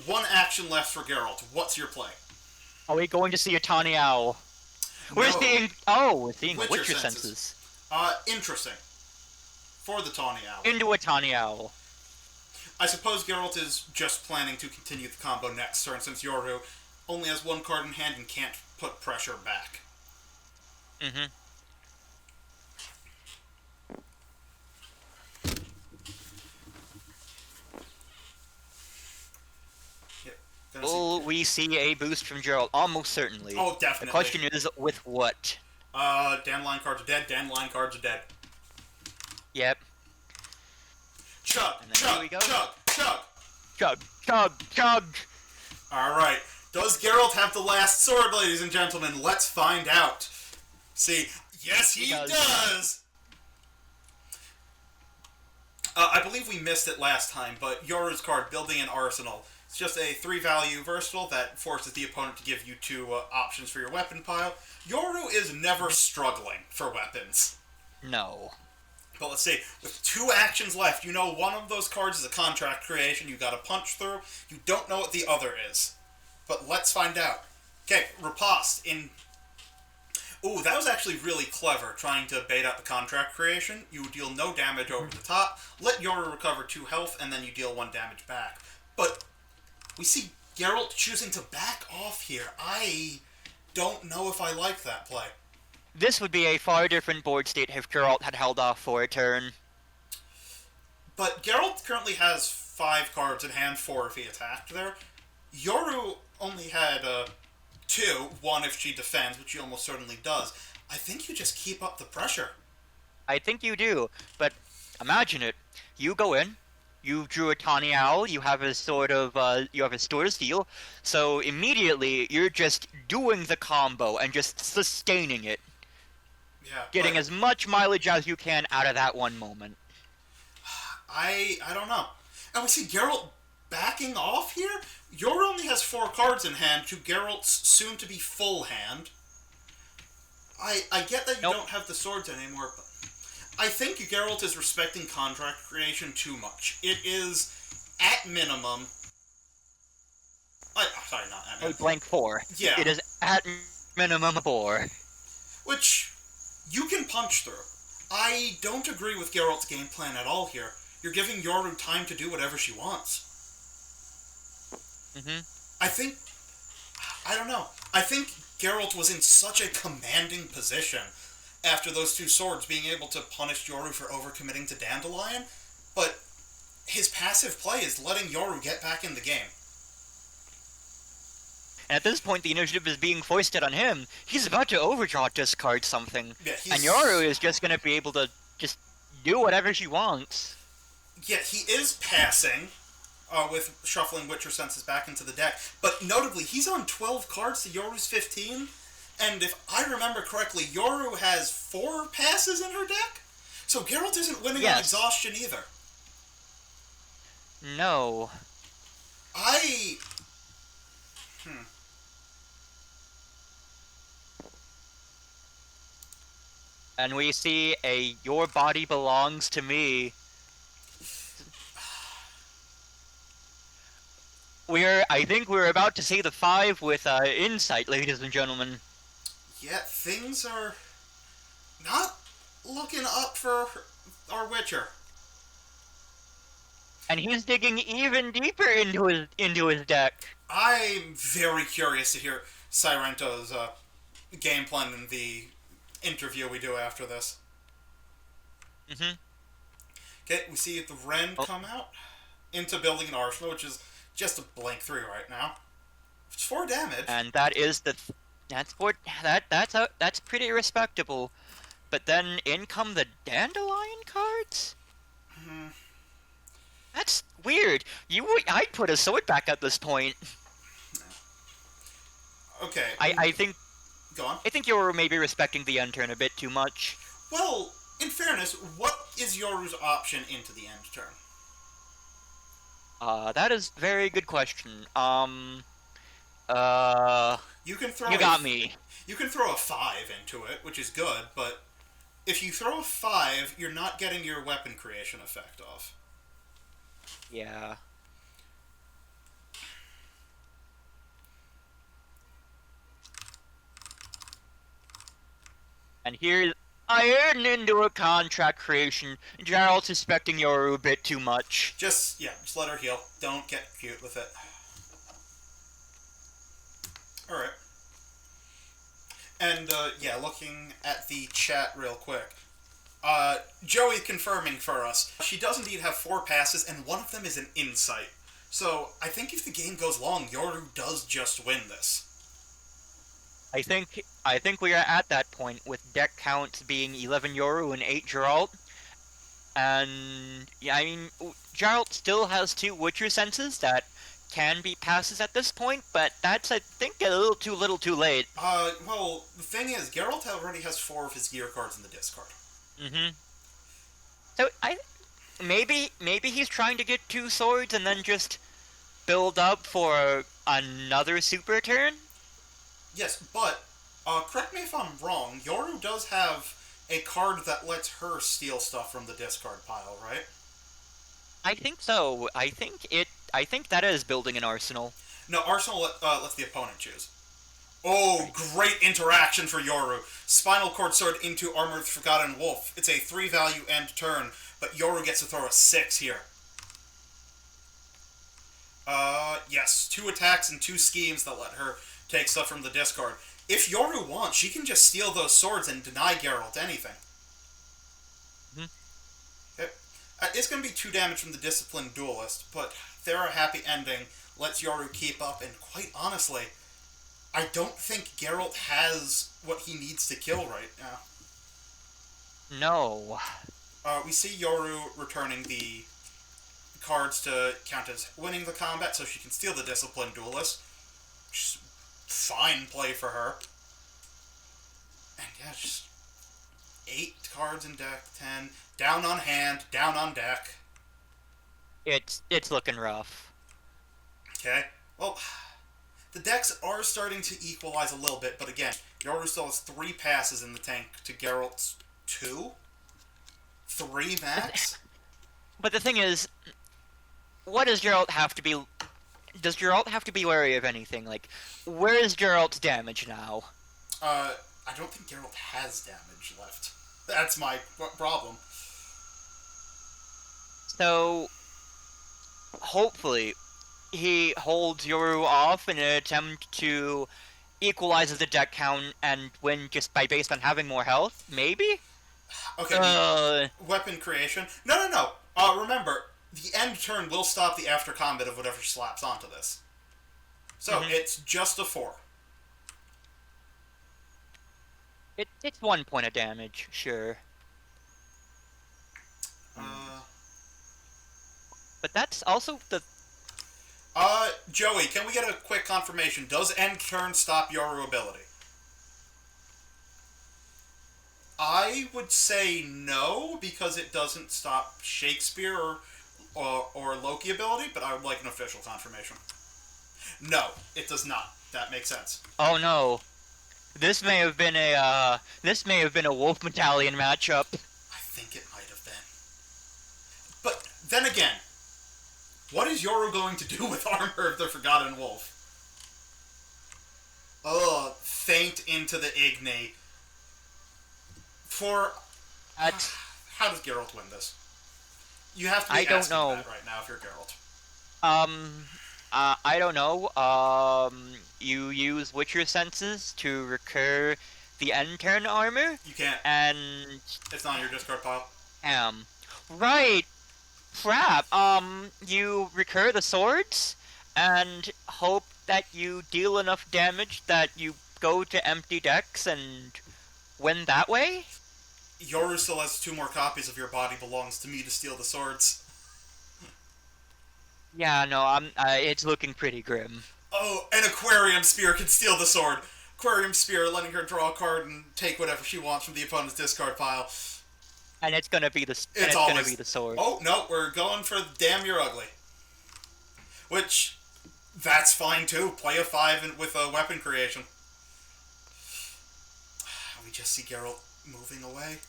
1 action left for Geralt. What's your play? Are we going to see a tawny owl? We're seeing... Oh, we're seeing Witcher senses. Interesting. For the tawny owl. Into a tawny owl. I suppose Geralt is just planning to continue the combo next turn, since Yoru only has 1 card in hand and can't put pressure back. Mm-hmm. Will we see a boost from Geralt? Almost certainly. Oh, definitely. The question is, with what? Dandelion cards are dead, Dandelion cards are dead. Yep. Chug, chug, chug, chug! Chug, chug, chug! Alright. Does Geralt have the last sword, ladies and gentlemen? Let's find out. See, yes he does! I believe we missed it last time, but Yoru's card, Building an Arsenal. It's just a 3-value versatile that forces the opponent to give you 2 options for your weapon pile. Yoru is never struggling for weapons. No. But let's see, with 2 actions left, you know one of those cards is a contract creation you gotta punch through. You don't know what the other is. But let's find out. Okay, Riposte in... Ooh, that was actually really clever, trying to bait out the contract creation. You deal no damage over the top, let Yoru recover 2 health, and then you deal 1 damage back. But we see Geralt choosing to back off here. I don't know if I like that play. This would be a far different board state if Geralt had held off for a turn. But Geralt currently has 5 cards in hand, 4 if he attacked there. Yoru only had 2, 1 if she defends, which she almost certainly does. I think you just keep up the pressure. I think you do, but imagine it. You go in, you drew a tawny owl, you have a sort of, you have a Sword of Steel, so immediately you're just doing the combo and just sustaining it. Yeah. Getting as much mileage as you can out of that one moment. I don't know. And we see Geralt backing off here? Yoru only has 4 cards in hand to Geralt's soon-to-be full hand. I get that you don't have the swords anymore, but I think Geralt is respecting contract creation too much. It is, at minimum... sorry, not at minimum. A blank 4. Yeah. It is at minimum 4. Which you can punch through. I don't agree with Geralt's game plan at all here. You're giving Yoru time to do whatever she wants. Mm-hmm. I don't know. I think Geralt was in such a commanding position after those 2 swords, being able to punish Yoru for overcommitting to Dandelion, but his passive play is letting Yoru get back in the game. And at this point, the initiative is being foisted on him. He's about to overdraw discard something. Yeah, and Yoru is just going to be able to just do whatever she wants. Yeah, he is passing, with shuffling Witcher Senses back into the deck, but notably, he's on 12 cards to Yoru's 15, and if I remember correctly, Yoru has 4 passes in her deck? So Geralt isn't winning on exhaustion either. No. And we see a "your body belongs to me." I think we're about to see the 5 with insight, ladies and gentlemen. Yeah, things are not looking up for our Witcher. And he's digging even deeper into his deck. I'm very curious to hear Sirento's game plan in the interview we do after this. Mm-hmm. Okay, we see the Ren come out into building an arsenal, which is just a blank 3 right now. It's 4 damage. And that is that's pretty respectable. But then in come the Dandelion cards? Mm-hmm. That's weird. I'd put a sword back at this point. Okay. I think... Go on. I think you're maybe respecting the end turn a bit too much. Well, in fairness, what is Yoru's option into the end turn? That is a very good question. You can throw... You got me. You can throw a 5 into it, which is good, but if you throw a 5, you're not getting your weapon creation effect off. Yeah. And here's iron into a contract creation. Gerald suspecting Yoru a bit too much. Just let her heal. Don't get cute with it. Alright. And, looking at the chat real quick. Joey confirming for us. She does indeed have 4 passes, and one of them is an insight. So, I think if the game goes long, Yoru does just win this. I think we are at that point with deck counts being 11 Yoru and 8 Geralt. And, yeah, I mean, Geralt still has 2 Witcher Senses that can be passes at this point, but that's, I think, a little too late. Well, the thing is, Geralt already has 4 of his gear cards in the discard. Mm-hmm. So, maybe he's trying to get 2 swords and then just build up for another super turn? Yes, but, correct me if I'm wrong, Yoru does have a card that lets her steal stuff from the discard pile, right? I think so. I think that is building an arsenal. No, Arsenal lets the opponent choose. Oh, great interaction for Yoru. Spinal Cord Sword into Armor of the Forgotten Wolf. It's a 3 value end turn, but Yoru gets to throw a 6 here. Yes, 2 attacks and 2 schemes that let her take stuff from the discard. If Yoru wants, she can just steal those swords and deny Geralt anything. Mm-hmm. Okay. It's going to be 2 damage from the Disciplined Duelist, but their happy ending lets Yoru keep up, and quite honestly, I don't think Geralt has what he needs to kill right now. No. We see Yoru returning the cards to count as winning the combat so she can steal the Disciplined Duelist. Which is fine play for her. And yeah, just 8 cards in deck, 10. Down on hand, down on deck. It's looking rough. Okay. Well, the decks are starting to equalize a little bit, but again, Yoru still has 3 passes in the tank to Geralt's 2? 3 max? But the thing is, what does Geralt have to be... Does Geralt have to be wary of anything? Like, where is Geralt's damage now? I don't think Geralt has damage left. That's my problem. So, hopefully, he holds Yoru off in an attempt to equalize the deck count and win just based on having more health? Maybe? Okay, weapon creation. No. Remember, the end turn will stop the after combat of whatever slaps onto this. So, it's just a 4. It's 1 point of damage, sure. But that's also the... Joey, can we get a quick confirmation? Does end turn stop Yoru ability? I would say no, because it doesn't stop Shakespeare or Loki ability, but I would like an official confirmation. No, it does not. That makes sense. Oh no. This may have been a Wolf Battalion matchup. I think it might have been. But then again, what is Yoru going to do with Armor of the Forgotten Wolf? Oh, faint into the Igni. How does Geralt win this? You have to be asking that right now if you're Geralt. I don't know. You use Witcher senses to recur the end turn armor. You can't. And it's not on your discard pile. Right. Crap. You recur the swords and hope that you deal enough damage that you go to empty decks and win that way? Yoru still has 2 more copies of Your Body Belongs to Me to steal the swords. Yeah, no, it's looking pretty grim. Oh, an Aquarium Spear can steal the sword. Aquarium Spear, letting her draw a card and take whatever she wants from the opponent's discard pile. And it's gonna be the sword. Oh, no, we're going for Damn You're Ugly. Which, that's fine too. Play a 5 with a weapon creation. We just see Geralt moving away.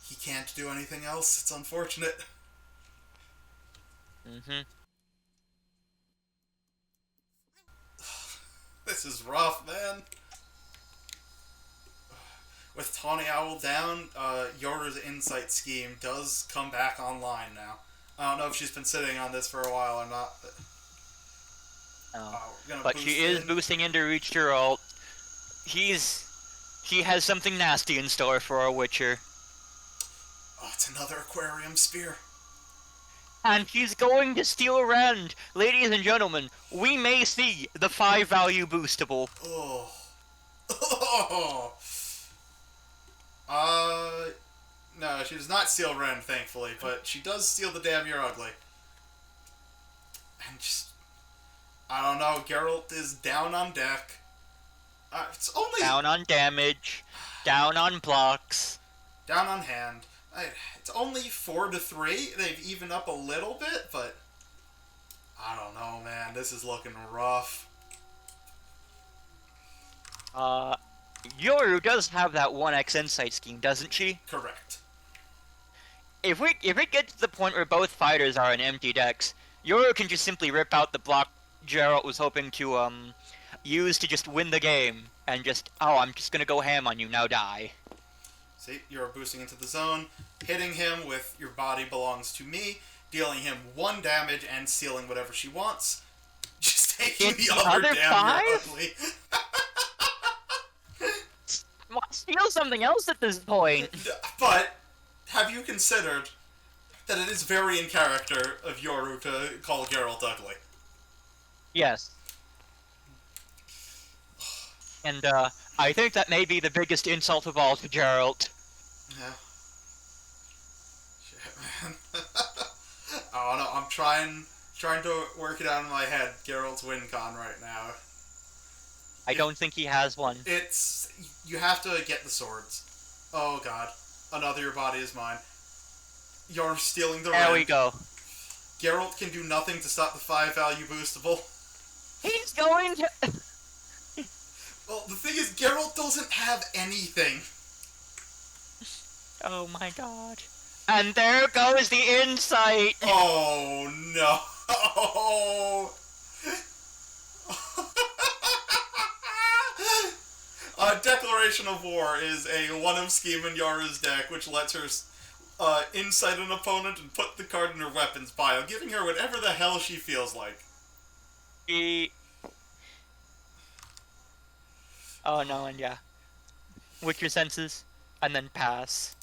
He can't do anything else. It's unfortunate. This is rough, man. With Tawny Owl down, Yoru's Insight Scheme does come back online now. I don't know if she's been sitting on this for a while or not. But she is boosting into reach your ult. She has something nasty in store for our Witcher. Oh, it's another Aquarium Spear. And she's going to steal a rend. Ladies and gentlemen, we may see the 5 value boostable. Oh. No, she does not steal Ren, thankfully, but she does steal the Damn You're Ugly. And just, I don't know, Geralt is down on deck. It's only... Down on damage, down on blocks. Down on hand. It's only 4-3. They've evened up a little bit, but I don't know, man. This is looking rough. Yoru does have that 1x insight scheme, doesn't she? Correct. If it gets to the point where both fighters are in empty decks, Yoru can just simply rip out the block Geralt was hoping to use to just win the game, and just, oh, I'm just gonna go ham on you, now die. See, you're boosting into the zone, hitting him with Your Body Belongs to Me, dealing him 1 damage and stealing whatever she wants. Just taking the other Damn You're Ugly. Steal something else at this point. But have you considered that it is very in character of Yoru to call Geralt ugly? Yes. And I think that may be the biggest insult of all to Geralt. Yeah. Shit, man. I don't know. I'm trying to work it out in my head. Geralt's win con right now. I don't think he has one. You have to get the swords. Oh god. Another Your Body Is Mine. You're stealing the red. There we go. Geralt can do nothing to stop the 5 value boostable. He's going to... Well, the thing is, Geralt doesn't have anything. Oh my god. And there goes the insight! Oh no! Declaration of War is a 1-of scheme in Yara's deck, which lets her insight an opponent and put the card in her weapons pile, giving her whatever the hell she feels like. Oh no, and yeah. With your senses, and then pass.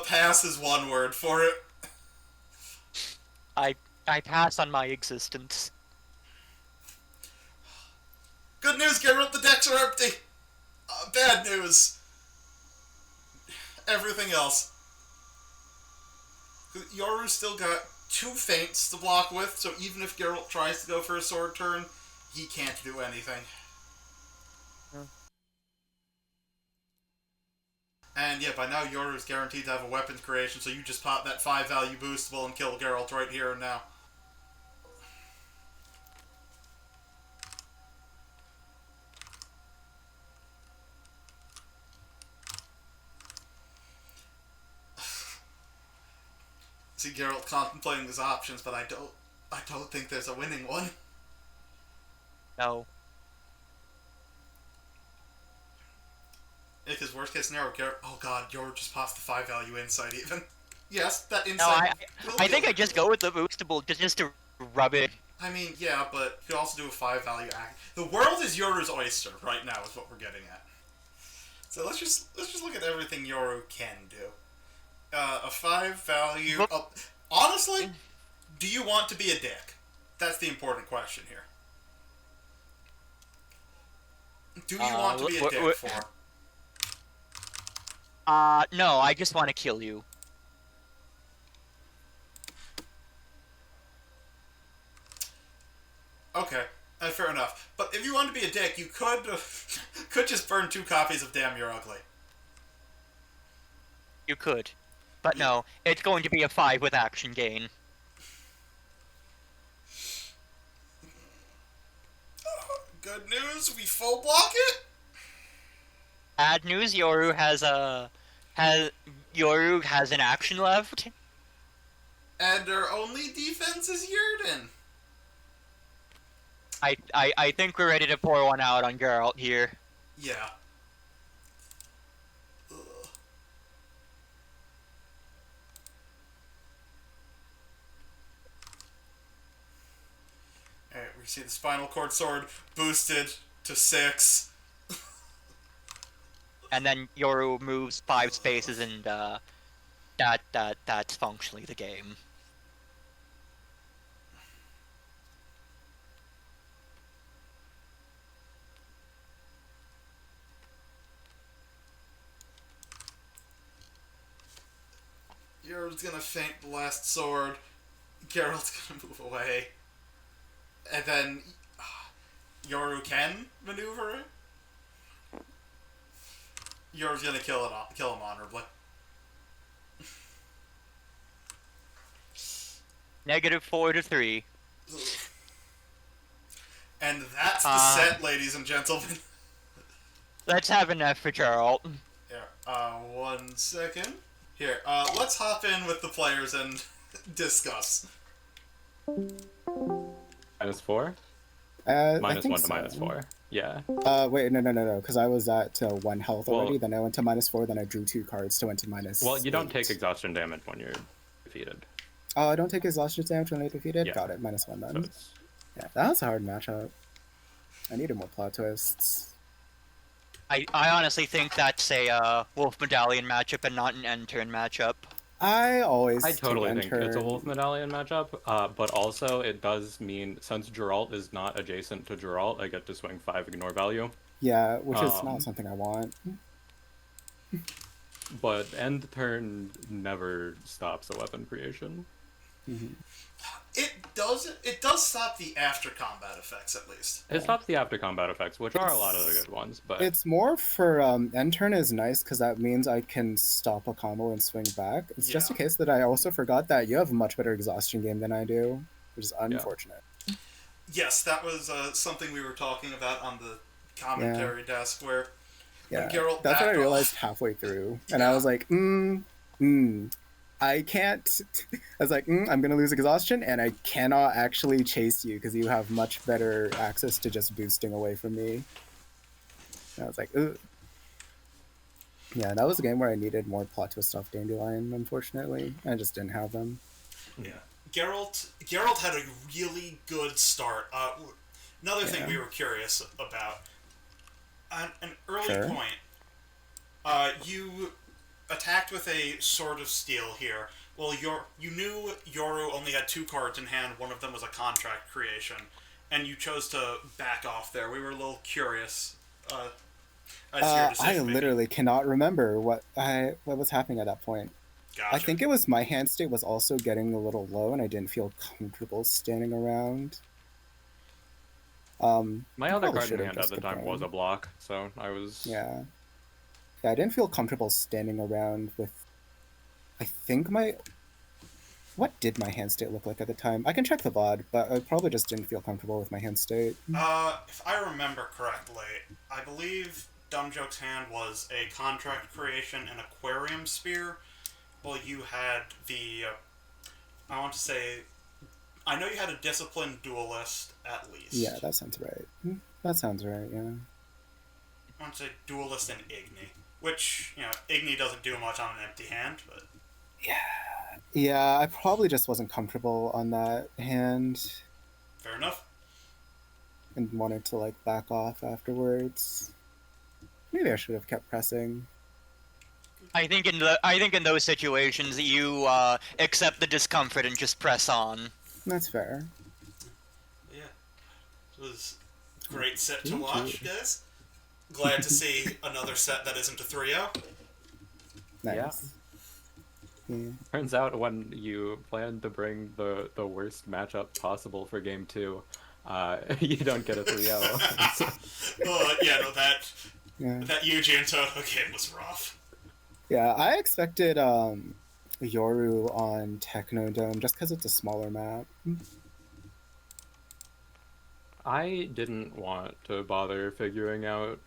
Pass is one word for it. I pass on my existence. Good news, Geralt, the decks are empty! Bad news. Everything else. Yoru's still got 2 feints to block with, so even if Geralt tries to go for a sword turn, he can't do anything. And yeah, by now Yoru's guaranteed to have a weapons creation, so you just pop that 5 value boostable and kill Geralt right here and now. See Geralt contemplating his options, but I don't think there's a winning one. No. Because worst case scenario, Geralt... Oh god, Yoru just pops the 5 value insight even. Yes, that No, insight... I think I just go with the boostable just to rub it. I mean, yeah, but you could also do a 5 value act. The world is Yoru's oyster right now, is what we're getting at. So let's just look at everything Yoru can do. A 5 value... honestly, do you want to be a dick? That's the important question here. Do you want to be a dick for? No, I just want to kill you. Okay, fair enough. But if you want to be a dick, you could just burn 2 copies of Damn You're Ugly. You could. But no, it's going to be a 5 with action gain. Good news, we full block it? Bad news, Yoru has an action left. And our only defense is Yurden. I think we're ready to pour one out on Geralt here. Yeah. Alright, we see the Spinal Cord Sword boosted to 6. And then Yoru moves 5 spaces, and that's functionally the game. Yoru's gonna feint the last sword. Geralt's gonna move away. And then Yoru can maneuver it. Yoru's gonna kill him honorably. -4 to 3. And that's the set, ladies and gentlemen. Let's have an F for Geralt. Here, 1 second. Here, let's hop in with the players and discuss. -4? -1 to -4. Yeah. Wait, no, because I was at 1 health already, then I went to -4, then I drew 2 cards to went to -. Well, you don't take exhaustion damage when you're defeated. Oh, I don't take exhaustion damage when I'm defeated? Yeah. Got it, -1 then. So yeah, that was a hard matchup. I needed more plot twists. I honestly think that's a Wolf Medallion matchup and not an end turn matchup. I totally think it's a Wolf Medallion matchup, but also it does mean, since Geralt is not adjacent to Geralt, I get to swing 5 ignore value. Yeah, which is not something I want. But end turn never stops a weapon creation. Mm-hmm. It does stop the after combat effects, at least. It stops the after combat effects, which are a lot of the good ones, but... It's more for, end turn is nice, because that means I can stop a combo and swing back. It's just a case that I also forgot that you have a much better exhaustion game than I do, which is unfortunate. Yeah. Yes, that was something we were talking about on the commentary desk, where when Geralt that's what I realized halfway through, and I was like, I can't. I was like, I'm gonna lose exhaustion, and I cannot actually chase you because you have much better access to just boosting away from me. And I was like, ugh. Yeah, that was a game where I needed more plot twist off Dandelion. Unfortunately, I just didn't have them. Yeah, Geralt had a really good start. Another thing we were curious about, at an early point, you attacked with a Sword of Steel here. Well, you knew Yoru only had 2 cards in hand. One of them was a contract creation, and you chose to back off there. We were a little curious. As your decision I literally cannot remember what was happening at that point. Gotcha. I think it was my hand state was also getting a little low, and I didn't feel comfortable standing around. My I other probably card in should've hand at just the kept time was going. a block, so I was... Yeah. Yeah, I didn't feel comfortable standing around with... I think my... What did my hand state look like at the time? I can check the VOD, but I probably just didn't feel comfortable with my hand state. If I remember correctly, I believe Dumb Joke's hand was a contract creation and aquarium spear. Well, you had the... I want to say... I know you had a disciplined duelist, at least. Yeah, that sounds right. That sounds right, yeah. I want to say duelist and Igni. Which, Igni doesn't do much on an empty hand, but... Yeah, I probably just wasn't comfortable on that hand Fair enough. and wanted to, like, back off afterwards. Maybe I should have kept pressing. I think in those situations you accept the discomfort and just press on. That's fair. Yeah. It was a great set to watch, guys. Glad to see another set that isn't a 3-0. Nice. Yeah. Turns out when you plan to bring the worst matchup possible for game 2, you don't get a 3-0. That Yuji and Toto game was rough. Yeah, I expected Yoru on Technodrome just because it's a smaller map. I didn't want to bother figuring out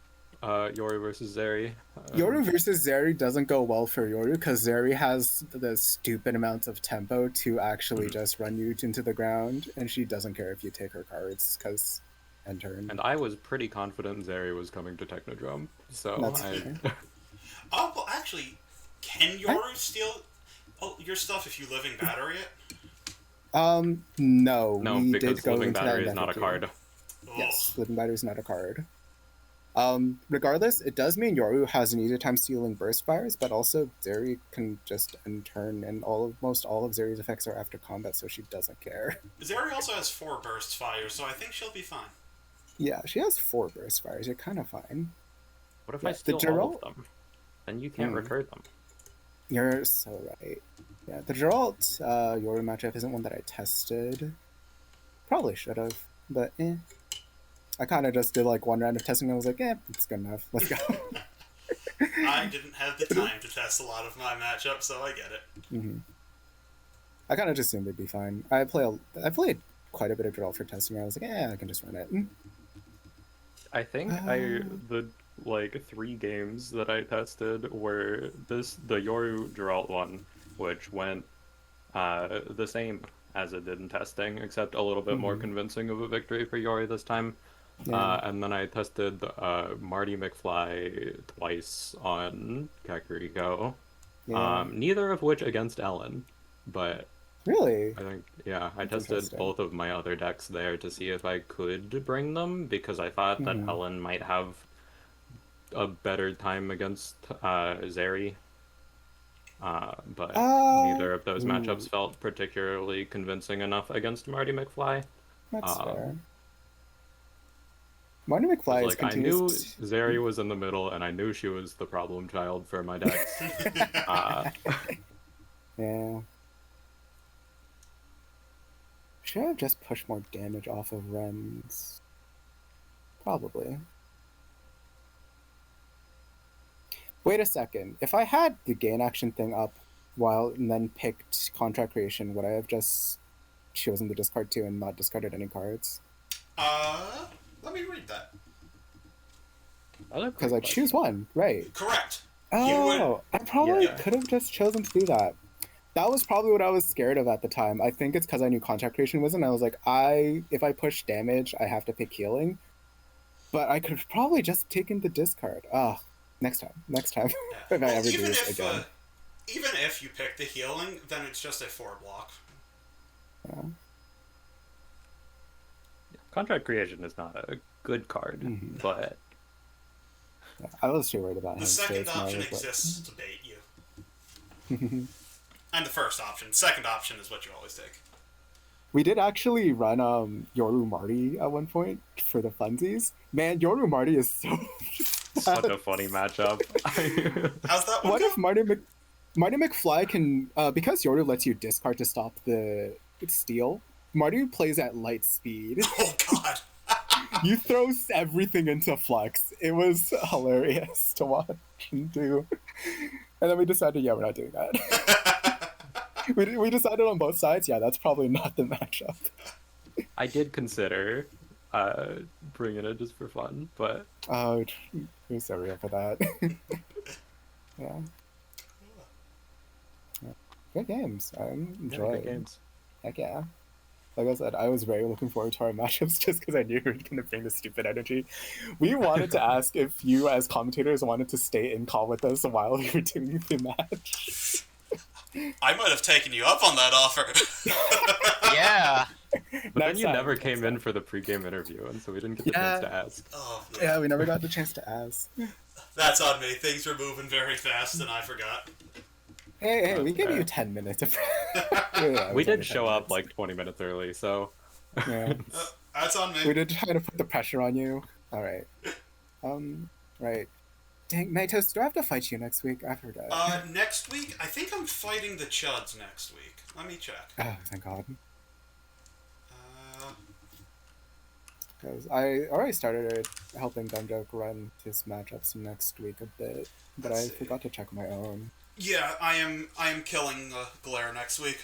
Yoru versus Zeri. Yoru versus Zeri doesn't go well for Yoru because Zeri has the stupid amounts of tempo to actually just run you into the ground, and she doesn't care if you take her cards because end turn. And I was pretty confident Zeri was coming to Technodrome, so That's fair. Oh, well, actually, can Yoru steal your stuff if you living battery it? No. No, we because did go Living into Battery that is not a method card. too. Yes, Living Battery is not a card. Regardless, it does mean Yoru has an easy time stealing burst fires, but also Zeri can just end turn, and most all of Zeri's effects are after combat, so she doesn't care. Zeri also has 4 burst fires, so I think she'll be fine. Yeah, she has 4 burst fires. You're kind of fine. What if Yeah, I steal the all of them? Then you can't recur them. You're so right. Yeah, the Geralt Yoru matchup isn't one that I tested. Probably should have, but I kind of just did like one round of testing and I was like, it's good enough. Let's go. I didn't have the time to test a lot of my matchups, so I get it. I kind of just assumed it'd be fine. I played quite a bit of Geralt for testing. I was like, I can just run it. I think the 3 games that I tested were the Yoru Geralt one, which went the same as it did in testing, except a little bit more convincing of a victory for Yoru this time. Yeah. And then I tested Marty McFly twice on Kakariko, neither of which against Ellen, but Really? I think, I That's tested interesting. both of my other decks there to see if I could bring them, because I thought that Ellen might have a better time against Zeri. But neither of those matchups felt particularly convincing enough against Marty McFly. That's fair. Marty McFly is I knew continues. Zeri was in the middle, and I knew she was the problem child for my decks. Yeah. Should I have just pushed more damage off of Ren's? Probably. Wait a second. If I had the gain action thing up and then picked contract creation, would I have just chosen the discard 2 and not discarded any cards? Let me read that. Because I choose 1, right? Correct. Oh, I probably could have just chosen to do that. That was probably what I was scared of at the time. I think it's because I knew contract creation wasn't. I was like, if I push damage, I have to pick healing. But I could have probably just taken the discard. Next time. If I ever do this again. Even if you pick the healing, then it's just a 4 block. Yeah. Contract creation is not a good card, but I was too worried about the second option exists to bait you. And the first option. Second option is what you always take. We did actually run Yoru Marty at one point for the funsies. Man, Yoru Marty is so such a funny matchup. How's that one go? Marty McFly can, because Yoru lets you discard to stop the steal, Marty plays at light speed. Oh god. You throw everything into flex. It was hilarious to watch and do. And then we decided, yeah, we're not doing that. we decided on both sides, yeah, that's probably not the matchup. I did consider bringing it just for fun, but Oh, you're so real for that. Yeah. Good games. I'm enjoying. good games. Heck yeah. Like I said, I was very looking forward to our matchups just because I knew we were going to bring the stupid energy. We wanted to ask if you, as commentators, wanted to stay in call with us while we were doing the match. I might have taken you up on that offer. Yeah. But then you never came in for the pregame interview, and so we didn't get the chance to ask. Oh, Yeah, we never got the chance to ask. That's on me. Things were moving very fast, and I forgot. Hey, we gave you 10 minutes. Yeah, We did show up like 20 minutes early, so... Yeah. That's on me. We did try to put the pressure on you. Alright. Right. Dang, Mitosis, do I have to fight you next week? I forgot. Next week? I think I'm fighting the Chuds next week. Let me check. Oh, thank God. Because I already started helping Dumjoke run his matchups next week a bit, but I forgot to check my own. Yeah, I am killing Glare next week.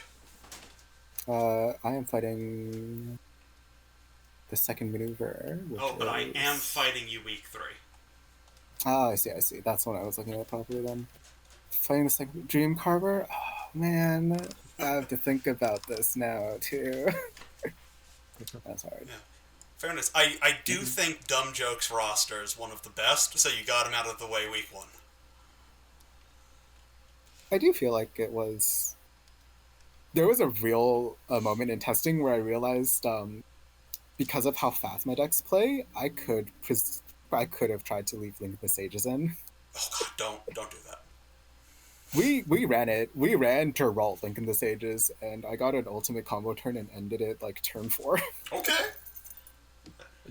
I am fighting the second maneuver. But I am fighting you week 3. Ah, I see. That's what I was looking at properly then. Fighting the second Dream Carver? Oh, man. I have to think about this now, too. That's hard. Yeah. Fairness, I do think Dumjoke's roster is one of the best, so you got him out of the way week 1. I do feel like it was... There was a real moment in testing where I realized, because of how fast my decks play, I could have tried to leave Link of the Sages in. Oh god, don't do that. We ran it. We ran Geralt Link in the Sages, and I got an ultimate combo turn and ended it like turn 4. Okay.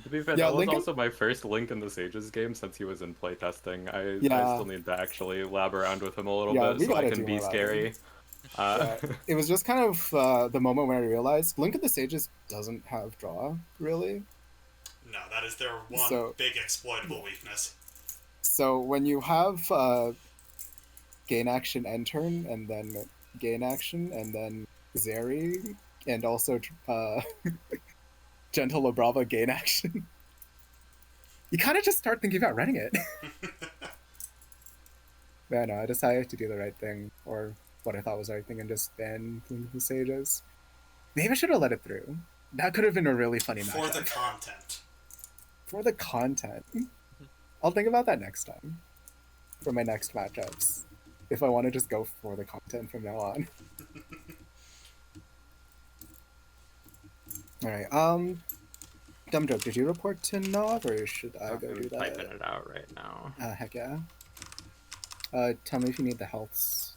To be fair, that was also my first Link in the Sages game since he was in playtesting. I still need to actually lab around with him a little bit so I can be scary. It was just kind of the moment when I realized Link in the Sages doesn't have draw, really. No, that is their one big exploitable weakness. So when you have gain action end turn, and then gain action, and then Zeri, and also Gentle Labrava gain action, you kind of just start thinking about running it. But no, I decided to do the right thing, or what I thought was the right thing, and just ban the Sages. Maybe I should have let it through. That could have been a really funny matchup. For the content. For the content. I'll think about that next time. For my next matchups. If I want to just go for the content from now on. Alright, Dumjoke, did you report to Nov, or should I go do that? I'm typing it out right now. Heck yeah. Tell me if you need the healths.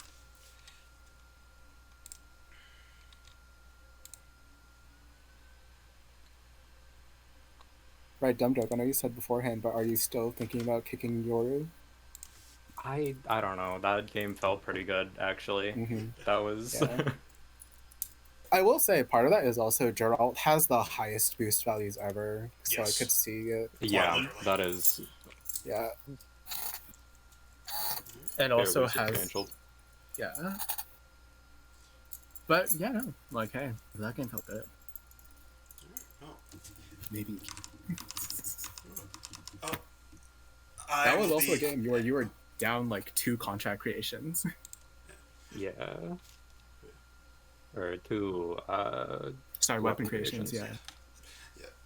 Right, Dumjoke, I know you said beforehand, but are you still thinking about kicking Yoru? I don't know. That game felt pretty good, actually. Mm-hmm. That was... Yeah. I will say, part of that is also Geralt has the highest boost values ever, so I could see it. Yeah, that is... Yeah. And also has... Yeah. But, yeah, no. Like, hey, that game felt good. Oh. Maybe. Oh. That was also a game where you were down, like, 2 contract creations. Yeah. Or 2, Sorry, weapon creations, yeah.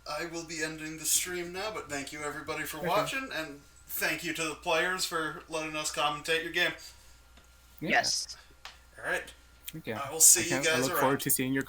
I will be ending the stream now, but thank you everybody for watching, and thank you to the players for letting us commentate your game. Yes. Alright. Okay. I will see you guys around. I look forward to seeing your